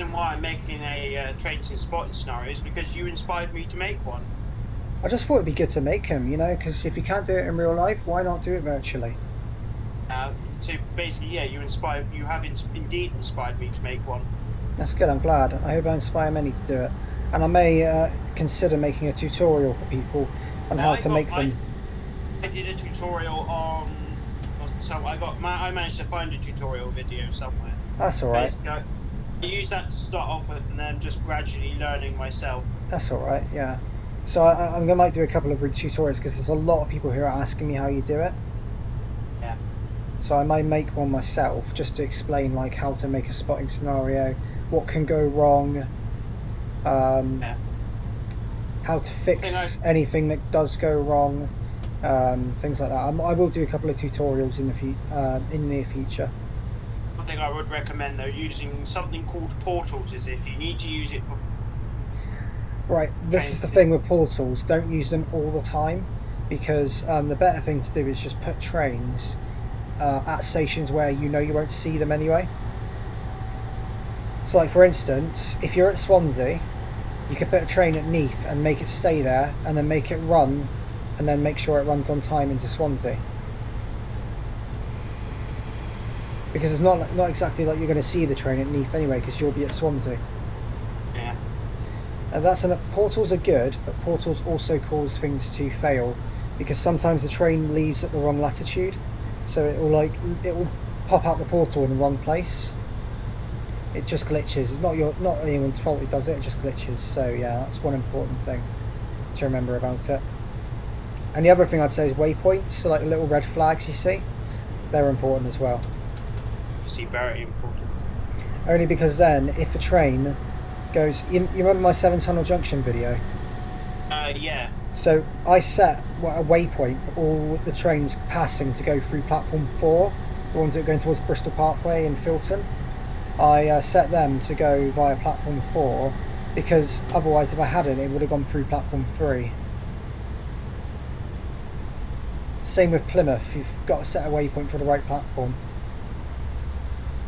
reason why I'm making a trains and spotting scenario is because you inspired me to make one. I just thought it'd be good to make them, you know, because if you can't do it in real life, why not do it virtually? So basically, yeah, you have indeed inspired me to make one. That's good, I'm glad. I hope I inspire many to do it. And I may consider making a tutorial for people on how to make them. I did a tutorial on... I managed to find a tutorial video somewhere. That's alright. I used that to start off with and then just gradually learning myself. That's alright, yeah. So I might do a couple of tutorials because there's a lot of people who are asking me how you do it. Yeah. So I might make one myself just to explain like how to make a spotting scenario, what can go wrong, yeah. how to fix anything that does go wrong, things like that. I will do a couple of tutorials in the near future. One thing I would recommend though, using something called portals, is if you need to use it for... Right, this is the thing with portals, don't use them all the time, because the better thing to do is just put trains at stations where you know you won't see them anyway. So like for instance, if you're at Swansea, you could put a train at Neath and make it stay there, and then make it run, and then make sure it runs on time into Swansea. Because it's not exactly like you're going to see the train at Neath anyway, because you'll be at Swansea. Yeah. And portals are good, but portals also cause things to fail, because sometimes the train leaves at the wrong latitude, so it will pop out the portal in the wrong place. It just glitches. It's not anyone's fault it does it. It just glitches. So yeah, that's one important thing to remember about it. And the other thing I'd say is waypoints. So like the little red flags you see, they're important as well. Obviously, very important. Only because then, if a train goes, you remember my 7 tunnel junction video? Yeah. So I set a waypoint for all the trains passing to go through platform 4, the ones that are going towards Bristol Parkway and Filton. I set them to go via platform 4 because otherwise, if I hadn't, it would have gone through platform 3. Same with Plymouth, you've got to set a waypoint for the right platform.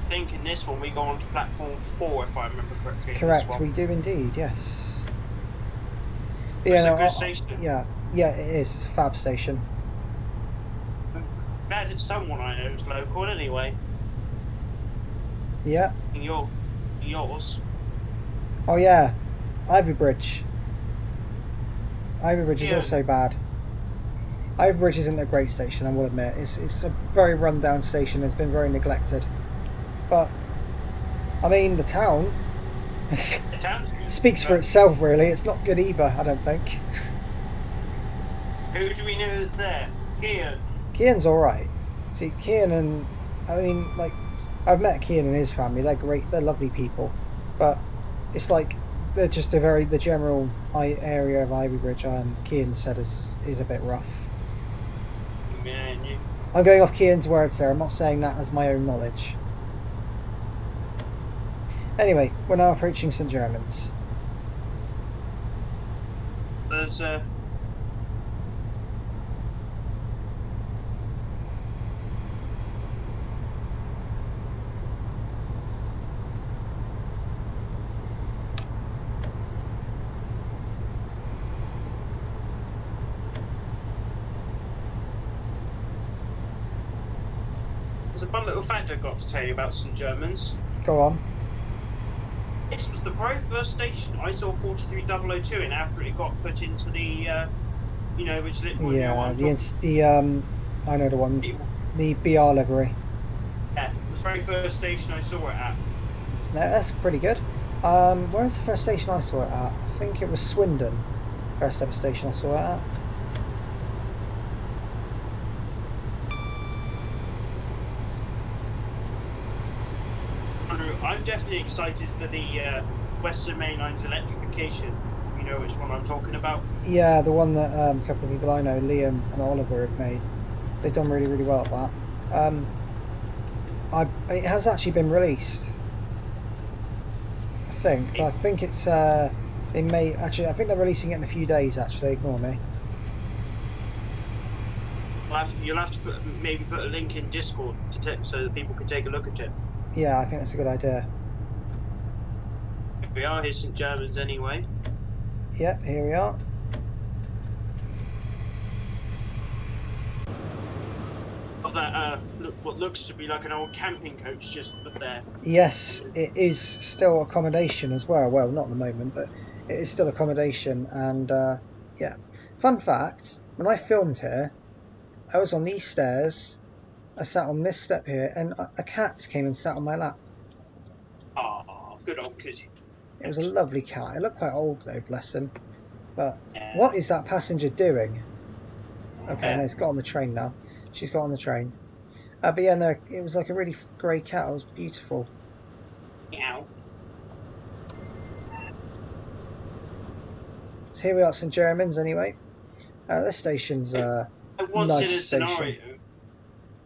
I think in this one we go on to platform 4, if I remember correctly. Correct, we do indeed, yes. But It's yeah, a good station. Yeah, it is. It's a fab station. Glad it's someone I know is local anyway. Yeah. And yours. Oh yeah, Ivy Bridge. Ivy Bridge is also bad. Ivy Bridge isn't a great station, I will admit. It's a very run-down station. It's been very neglected. But I mean, the town speaks for itself, really. It's not good either, I don't think. Who do we know that's there? Kian. Kian's alright. See, Kian and... I mean, like, I've met Kian and his family. They're great. They're lovely people. But it's like, they're just the general area of Ivy Bridge, Kian said is a bit rough. Man, I'm going off Kian's words there. I'm not saying that as my own knowledge. Anyway, we're now approaching St Germans. There's a fun little fact I've got to tell you about St Germans. Go on. This was the very first station I saw 43002 in after it got put into the, you know, which little one. Yeah, I know the one. The BR livery. Yeah, the very first station I saw it at. No, that's pretty good. Where's the first station I saw it at? I think it was Swindon. First ever station I saw it at. I'm definitely excited for the Western Main Line's electrification. You know which one I'm talking about? Yeah, the one that a couple of people I know, Liam and Oliver, have made. They've done really, really well at that. It has actually been released. I think it's in May. Actually, I think they're releasing it in a few days. Actually, ignore me. You'll have to maybe put a link in Discord so that people can take a look at it. Yeah, I think that's a good idea. Here we are, here's St Germans anyway. Yep, here we are. Of that, what looks to be like an old camping coach just put there. Yes, it is still accommodation as well. Well, not at the moment, but it is still accommodation. And yeah, fun fact: when I filmed here, I was on these stairs. I sat on this step here, and a cat came and sat on my lap. Oh, good old kid. It was a lovely cat. It looked quite old though, bless him. But yeah. What is that passenger doing? Okay, no, it's got on the train now. She's got on the train. But yeah, no, it was like a really grey cat. It was beautiful. Meow. So here we are at St Germans anyway. This station's I once nice in a station. scenario,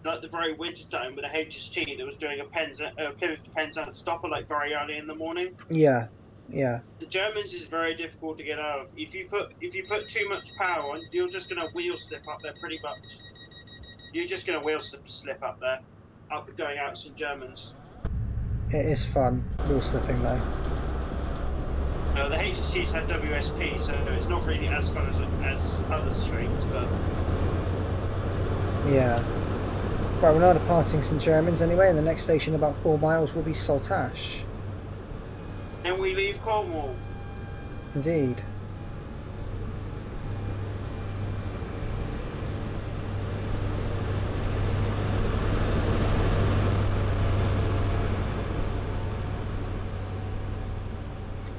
like the very winter time with a HST that was doing a Plymouth to Penzance stopper like very early in the morning. Yeah, yeah. The Germans is very difficult to get out of. If you put too much power on, you're just gonna wheel slip up there pretty much. You're just gonna wheel slip up there, going out St Germans. It is fun, wheel slipping though. The HSTs had WSP, so it's not really as fun as other streams, but yeah. Right, we're now departing St Germans anyway, and the next station about 4 miles will be Saltash. Then we leave Cornwall. Indeed.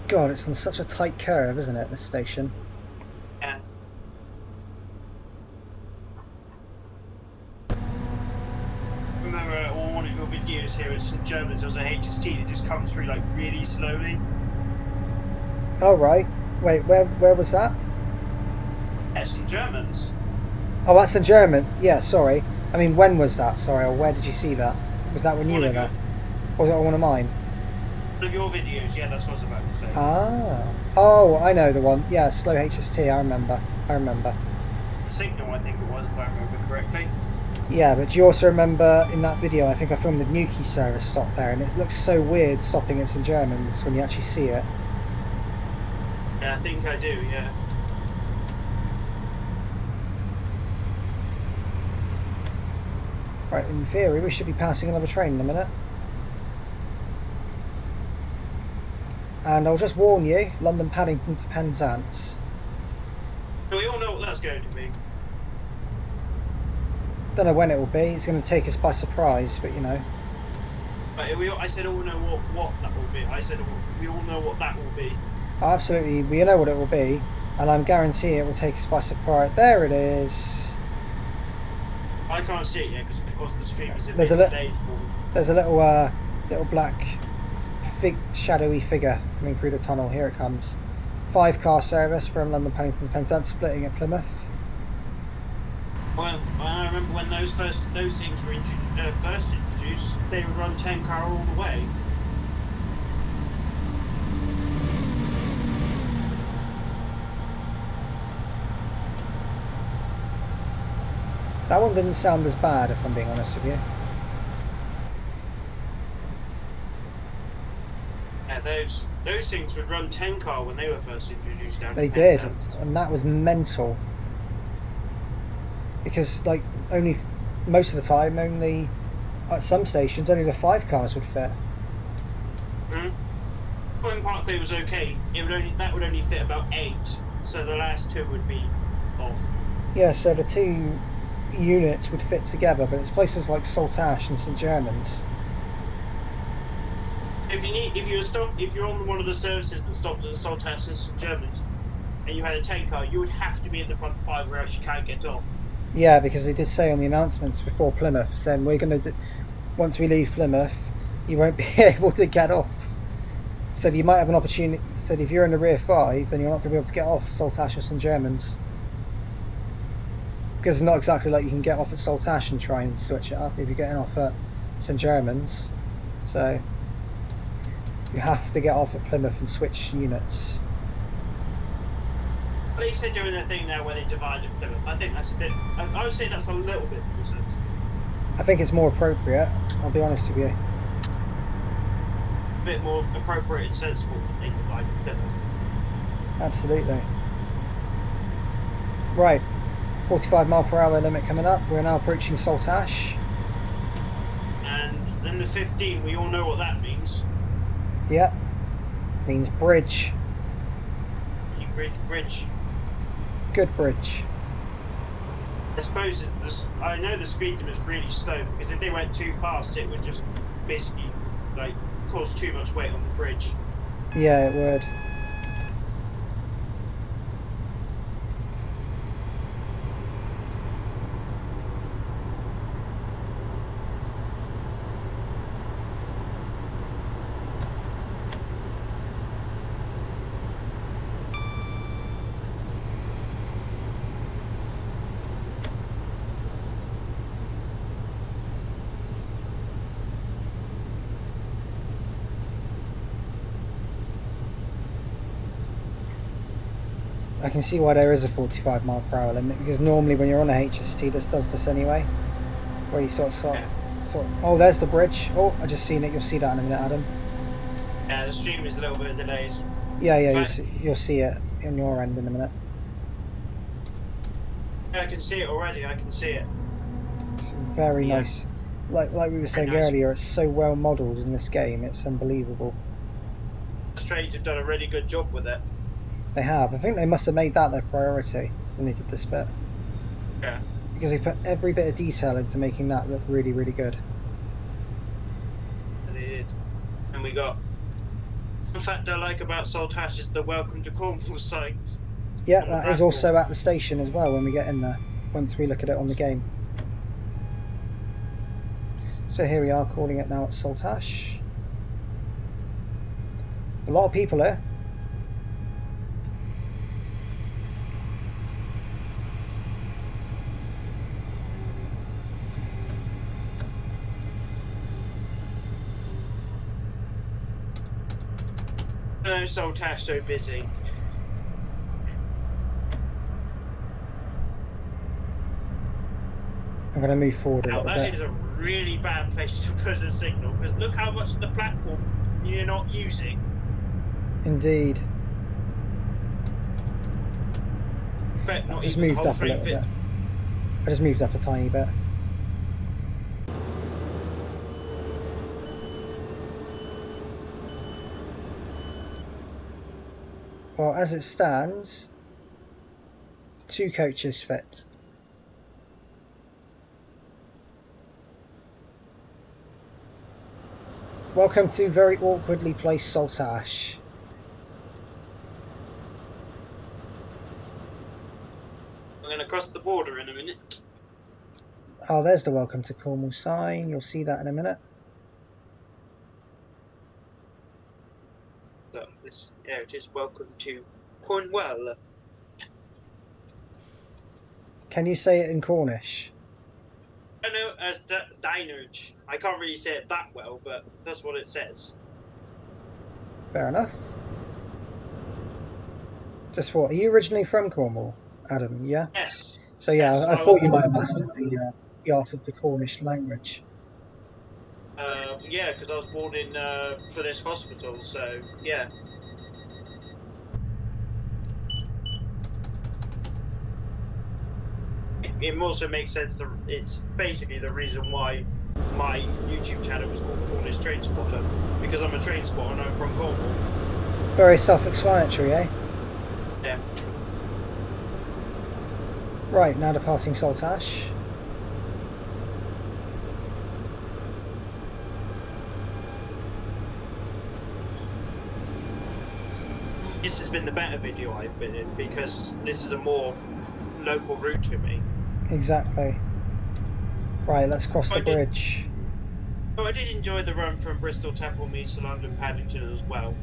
God, it's on such a tight curve, isn't it, this station? Yeah. Remember on one of your videos here at St Germans, there was a HST that just comes through like really slowly. Oh right. Wait, where was that? Yeah, St Germans. Oh, that's in German. Yeah, sorry. I mean, when was that? Sorry, or where did you see that? Was that when you were there? Or was it on one of mine? One of your videos, yeah, that's what I was about to say. Ah. Oh, I know the one. Yeah, slow HST, I remember. I remember. The signal, I think it was, if I remember correctly. Yeah, but do you also remember in that video, I think I filmed the Nuki service stop there, and it looks so weird stopping it in Germans when you actually see it. Yeah, I think I do, yeah. Right, in theory, we should be passing another train in a minute. And I'll just warn you, London Paddington to Penzance. So we all know what that's going to be. Don't know when it will be, it's going to take us by surprise, but you know. But I said all know what that will be. I said we all know what that will be. Absolutely, we know what it will be, and I'm guaranteeing it will take us by surprise. There it is. I can't see it yet because of course the stream is in There's the days. There's a little black shadowy figure coming through the tunnel. Here it comes. 5-car service from London Paddington to Penzance, splitting at Plymouth. Well, I remember when those things were first introduced, they would run 10-car all the way. That one didn't sound as bad, if I'm being honest with you. Yeah, those things would run 10-car when they were first introduced down. They did, and that was mental. Because like most of the time, only at some stations, only the 5 cars would fit. Bodmin Parkway was okay. That would only fit about 8, so the last 2 would be off. Yeah, so the 2 units would fit together, but it's places like Saltash and St Germans. If you're on one of the services that stopped at Saltash and St Germans, and you had a 10-car, you would have to be in the front 5 where else you can't get off. Yeah, because they did say on the announcements before Plymouth, saying we're going to, once we leave Plymouth, you won't be able to get off. So you might have an opportunity. So if you're in the rear 5, then you're not going to be able to get off Saltash or St Germans. Because it's not exactly like you can get off at Saltash and try and switch it up if you're getting off at St Germans. So you have to get off at Plymouth and switch units. They said doing their thing now where they divided Plymouth. I think that's a bit. I would say that's a little bit more sense. I think it's more appropriate. I'll be honest with you. A bit more appropriate and sensible that they divided Plymouth. Absolutely. Right, 45 mph limit coming up. We're now approaching Saltash. And then the 15, we all know what that means. Yep, means bridge. Bridge. Good bridge. I suppose I know the speed limit is really slow because if they went too fast, it would just basically like cause too much weight on the bridge. Yeah, it would. I can see why there is a 45 mph limit, because normally when you're on a HST this does this anyway, where you sort of oh, there's the bridge. Oh, I just seen it. You'll see that in a minute, Adam. Yeah, the stream is a little bit delayed. Yeah, you'll see it on your end in a minute. Yeah, I can see it already. I can see it. It's very nice. Like we were saying earlier, it's so well modelled in this game. It's unbelievable. Trades have done a really good job with it. They have. I think they must have made that their priority when they did this bit. Yeah. Because they put every bit of detail into making that look really, really good. And they did. And we got... One fact I like about Saltash is the Welcome to Cornwall signs. Yeah, that is also at the station as well when we get in there, once we look at it on the game. So here we are calling it now at Saltash. A lot of people here. no, Saltash so busy. I'm going to move forward a Now, little that bit. is a really bad place to put a signal, because look how much of the platform you're not using. Indeed. Bet I not just even the moved whole up a train little fit. bit. I just moved up a tiny bit. Well, as it stands, 2 coaches fit. Welcome to very awkwardly placed Saltash. I'm going to cross the border in a minute. Oh, there's the welcome to Cornwall sign. You'll see that in a minute. So this, yeah, it is welcome to Cornwall. Can you say it in Cornish? I know as Dinerge. I can't really say it that well, but that's what it says. Fair enough. Just what? Are you originally from Cornwall, Adam? Yeah? Yes. So yeah, Yes, I thought you might have mastered the art of the Cornish language. Yeah, because I was born in Truro Hospital, so yeah. It also makes sense that it's basically the reason why my YouTube channel was called Cornish Train Spotter, because I'm a train spotter and I'm from Cornwall. Very self-explanatory, eh? Yeah. Right, now departing Saltash. This has been the better video I've been in, because this is a more local route to me. Exactly. Right, let's cross the bridge. Oh, I did enjoy the run from Bristol, Temple Meads to London, Paddington as well.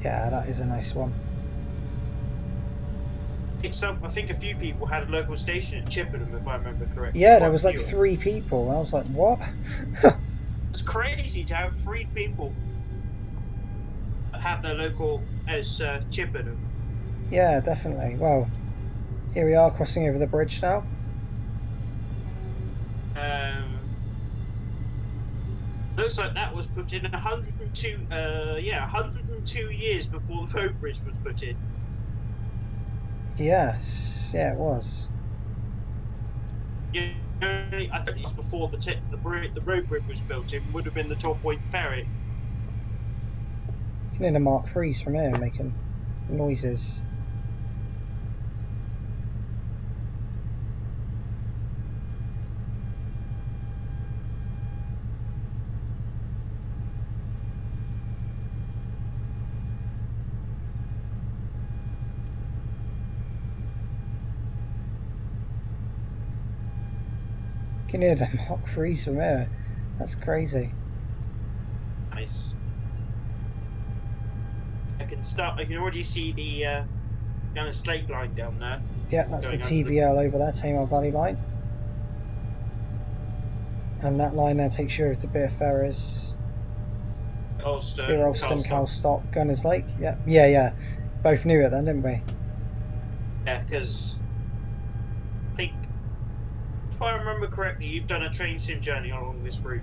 Yeah, that is a nice one. I think a few people had a local station at Chippenham, if I remember correctly. Yeah, there was like 3 people. I was like, what? It's crazy to have 3 people have their local as Chippenham. Yeah, definitely. Well, here we are crossing over the bridge now. Looks like that was put in 102 years before the road bridge was put in. Yes, yeah, it was. Yeah, I think it's before the road bridge was built. It would have been the Top Point Ferry. You can hear the Mark III's from here making noises. You can hear the Mark III's from here. That's crazy. Nice. I can already see the kind of slate line down there. Yeah, that's the TVL over there, Tamar Valley line. And that line there takes you over to Beer Ferrers. Alston, Calstock, Gunners Lake. Yeah. Both knew it then, didn't we? Yeah, because I think, if I remember correctly, you've done a train sim journey along this route.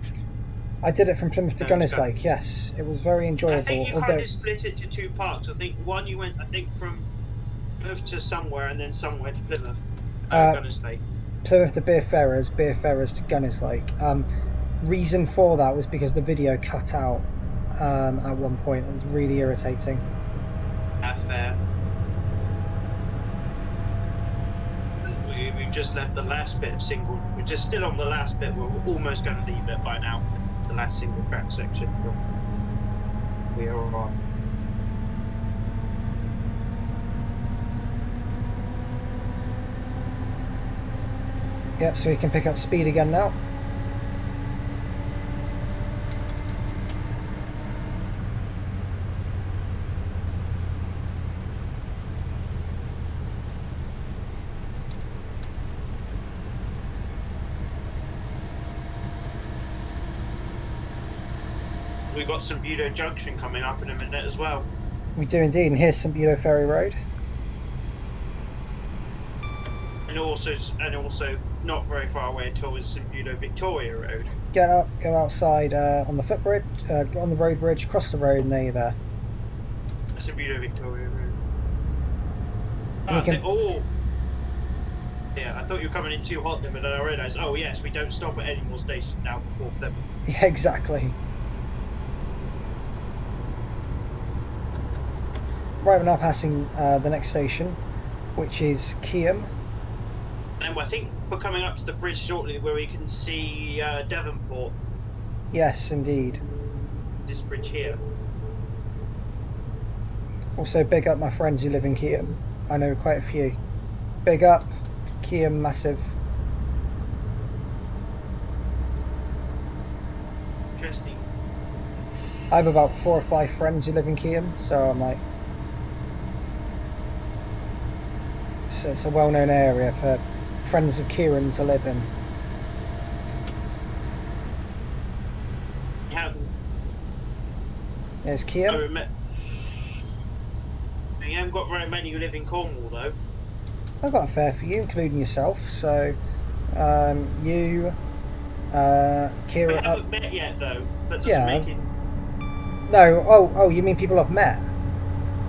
I did it from Plymouth to Gunners Lake, yes. It was very enjoyable. I think you kind of split it to 2 parts. I think one you went, from Plymouth to somewhere, and then somewhere to Plymouth. Gunners Lake. Plymouth to Beer Ferrers to Gunners Lake. Reason for that was because the video cut out at one point. It was really irritating. Fair. We've just left the last bit of single. We're just still on the last bit. We're almost going to leave it by now. The last single track section from we are on. Yep, so we can pick up speed again now. we've got St Budo Junction coming up in a minute as well. We do indeed, and here's St Budo Ferry Road. And also not very far away at all is St Budo Victoria Road. Get up, go outside on the footbridge, on the road bridge, cross the road, and there you're there. St Budo Victoria Road. Yeah, I thought you were coming in too hot then, but then I realised, oh yes, we don't stop at any more stations now before them. Yeah, exactly. Right, we're now passing the next station, which is Keam. And I think we're coming up to the bridge shortly where we can see Devonport. Yes, indeed. This bridge here. Also, big up my friends who live in Keam. I know quite a few. Big up, Keam, massive. Interesting. I have about 4 or 5 friends who live in Keam, so I'm like... So it's a well-known area for friends of Kieran to live in. Yeah. There's Keam. You haven't got very many who live in Cornwall, though. I've got a fair few, including yourself. So, you, Kieran. We haven't met yet, though. That doesn't make it. No. Oh, you mean people I've met?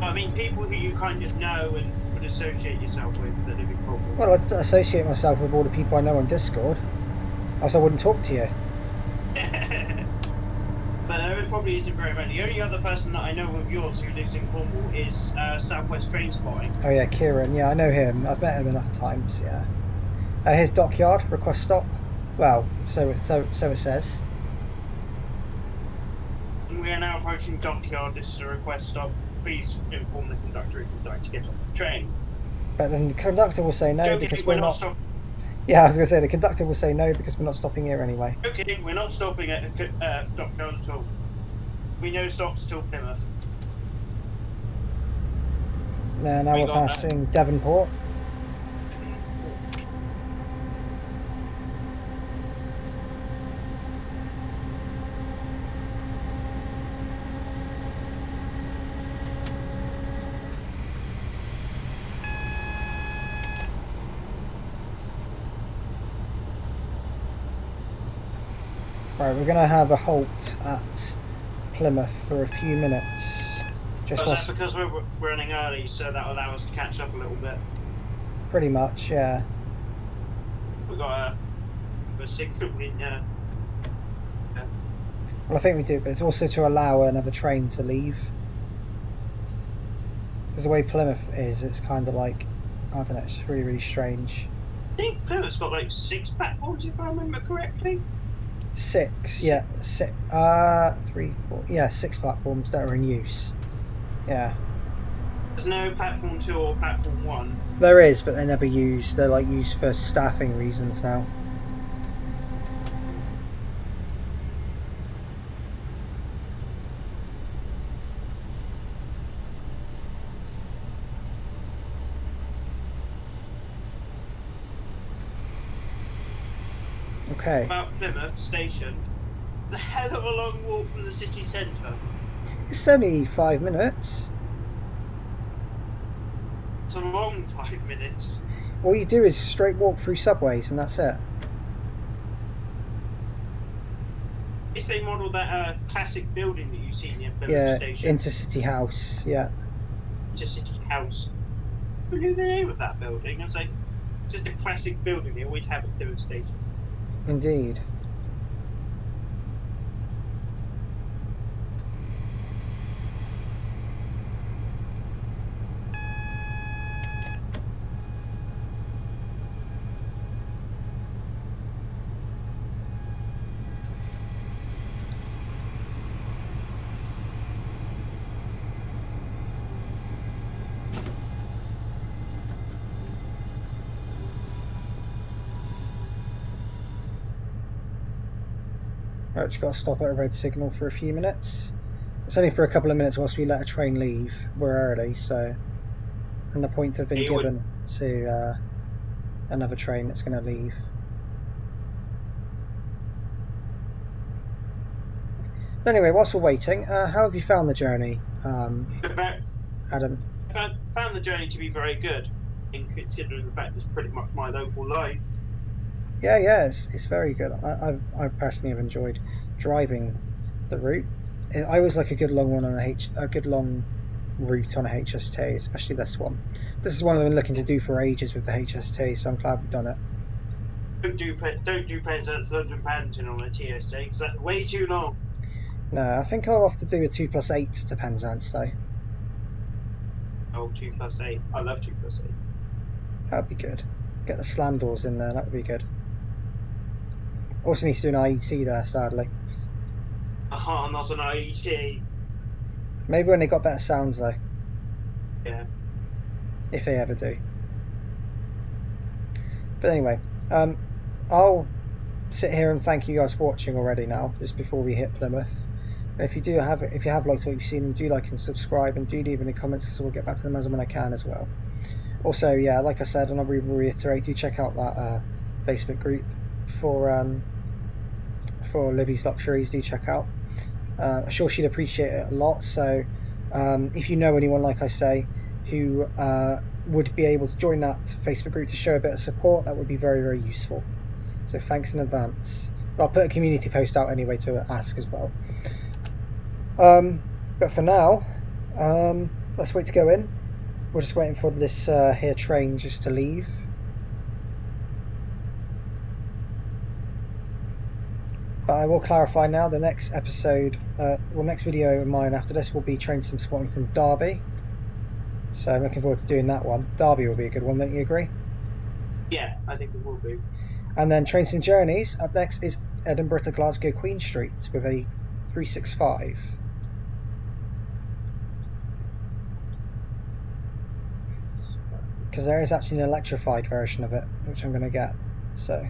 I mean people who you kind of know and would associate yourself with that live in Cornwall. Well, I'd associate myself with all the people I know on Discord, else I wouldn't talk to you. But there probably isn't very many. The only other person that I know of yours who lives in Cornwall is Southwest Train Spotting. Oh yeah, Kieran. Yeah, I know him. I've met him enough times. Yeah. Here's Dockyard. Request stop. Well, so it says. We are now approaching Dockyard. This is a request stop. Please inform the conductor if you'd like to get off the train. But then the conductor will say no because we're not. Yeah, I was going to say the conductor will say no because we're not stopping here anyway. Okay, we're not stopping at Dockyard at all. We know stops till Plymouth. Now we're passing Devonport. Right, we're going to have a halt at Plymouth for a few minutes. That's because we're running early, so that'll allow us to catch up a little bit. Pretty much, yeah. We've got a signal in yeah. Well, I think we do, but it's also to allow another train to leave. Because the way Plymouth is, it's kind of like, I don't know, it's really, really strange. I think Plymouth's got like 6 platforms, if I remember correctly. 6, yeah. 3, 4, yeah, 6 platforms that are in use. Yeah. There's no platform 2 or platform 1. There is, but they're never used. They're like used for staffing reasons now. Okay. About Plymouth station, it's a hell of a long walk from the city centre. It's only 5 minutes. It's a long 5 minutes. All you do is straight walk through subways and that's it. Is they model that classic building that you see near Plymouth station? Intercity House, yeah. Intercity House. Who knew the name of that building? I was like, it's just a classic building they always have at Plymouth station. Indeed. Right, just got to stop at a red signal for a few minutes. It's only for a couple of minutes whilst we let a train leave. We're early, so... And the points have been given to another train that's going to leave. But anyway, whilst we're waiting, how have you found the journey, In fact, Adam? I found the journey to be very good, in considering the fact it's pretty much my local line. Yeah, it's very good. I personally have enjoyed driving the route. I always like a good long one on a good long route on a HST, especially this one. This is one I've been looking to do for ages with the HST, so I'm glad we've done it. Don't do Penzance London Paddington on a TST because that's way too long. No, I think I'll have to do a 2+8 to Penzance though. Oh, 2+8. I love 2+8. That'd be good. Get the slam doors in there, that would be good. Also need to do an IET there, sadly. Oh, not an IET. Maybe when they got better sounds though. Yeah. If they ever do. But anyway, I'll sit here and thank you guys for watching already now, just before we hit Plymouth. And if you have liked what you've seen, do like and subscribe, and do leave any comments, so we'll get back to them as and when I can as well. Also, yeah, like I said, and I'll reiterate, do check out that Facebook group for Libby's Luxuries. Do check out. I'm sure she'd appreciate it a lot. So if you know anyone, like I say, who would be able to join that Facebook group to show a bit of support, that would be very, very useful. So thanks in advance. But I'll put a community post out anyway to ask as well. But for now, let's wait to go in. We're just waiting for this here train just to leave. But I will clarify now, the next episode, next video of mine after this will be train sim spotting from Derby. So I'm looking forward to doing that one. Derby will be a good one, don't you agree? Yeah, I think it will be. And then train sim journeys, up next is Edinburgh to Glasgow Queen Street with a 365. Because there is actually an electrified version of it, which I'm going to get. So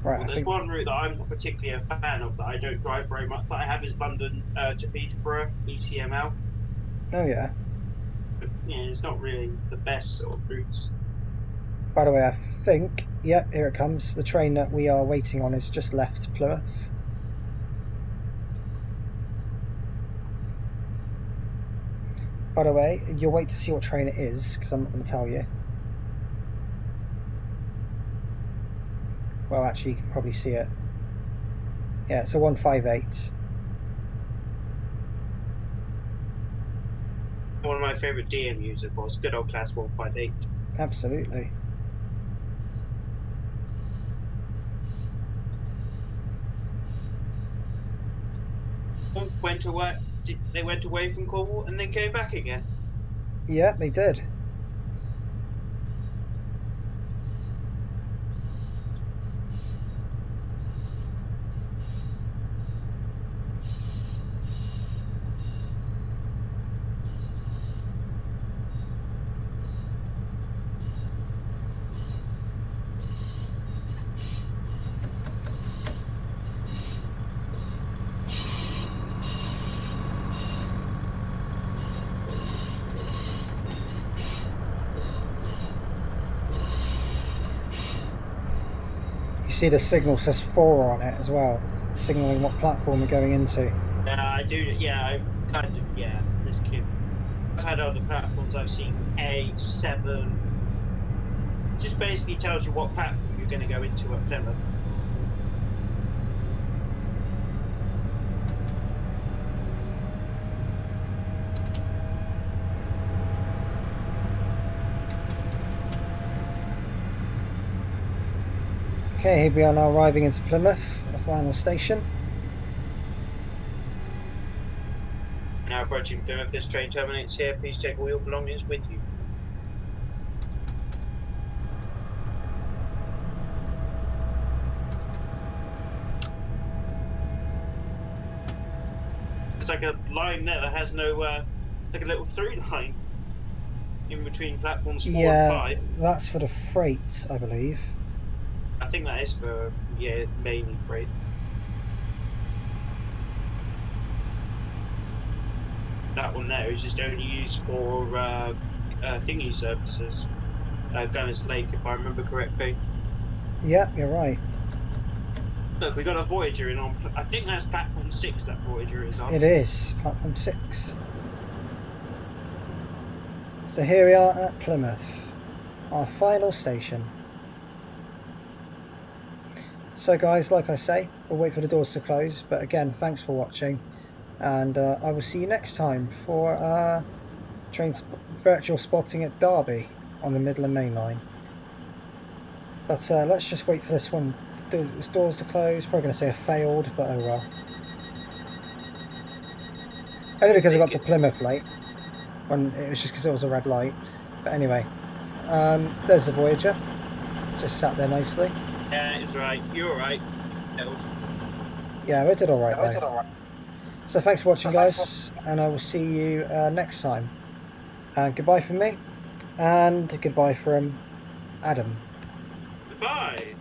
right, well, there's one route that I'm not particularly a fan of that I don't drive very much, that I have is London to Peterborough, ECML. Oh yeah. But, yeah, it's not really the best sort of routes. By the way, I think, yep, here it comes. The train that we are waiting on has just left Plymouth. By the way, you'll wait to see what train it is, because I'm not going to tell you. Well, actually, you can probably see it. Yeah, it's a 158. One of my favourite DMUs, of course, good old class 158. Absolutely. Went away. They went away from Cornwall and then came back again. Yeah, they did. See the signal says 4 on it as well, signalling what platform we're going into. I do, yeah, I've kind of, yeah, Liskeard. I've had other platforms, I've seen 8, 7. It just basically tells you what platform you're going to go into at Plymouth. Okay, here we are now arriving into Plymouth, the final station. Now approaching Plymouth, this train terminates here. Please take all your belongings with you. It's like a line there that has no, like a little through line in between platforms 4 and 5. That's for the freight, I believe. I think that is for, yeah, mainly freight. that one there is just only used for thingy services. Gunner's Lake, if I remember correctly. Yep, you're right. Look, we got a Voyager in on. I think that's platform 6. That Voyager is on. It is platform 6. So here we are at Plymouth, our final station. So guys, like I say, we'll wait for the doors to close, but again, thanks for watching, and I will see you next time for virtual spotting at Derby on the Midland Main Line. But let's just wait for this doors to close. Probably going to say a failed, but oh well. Only because I got to Plymouth late, when it was just because it was a red light. But anyway, there's the Voyager, just sat there nicely. Yeah, it's right. You're right. Yeah, we did alright though. So thanks for watching, guys, and I will see you next time. Goodbye from me, and goodbye from Adam. Goodbye.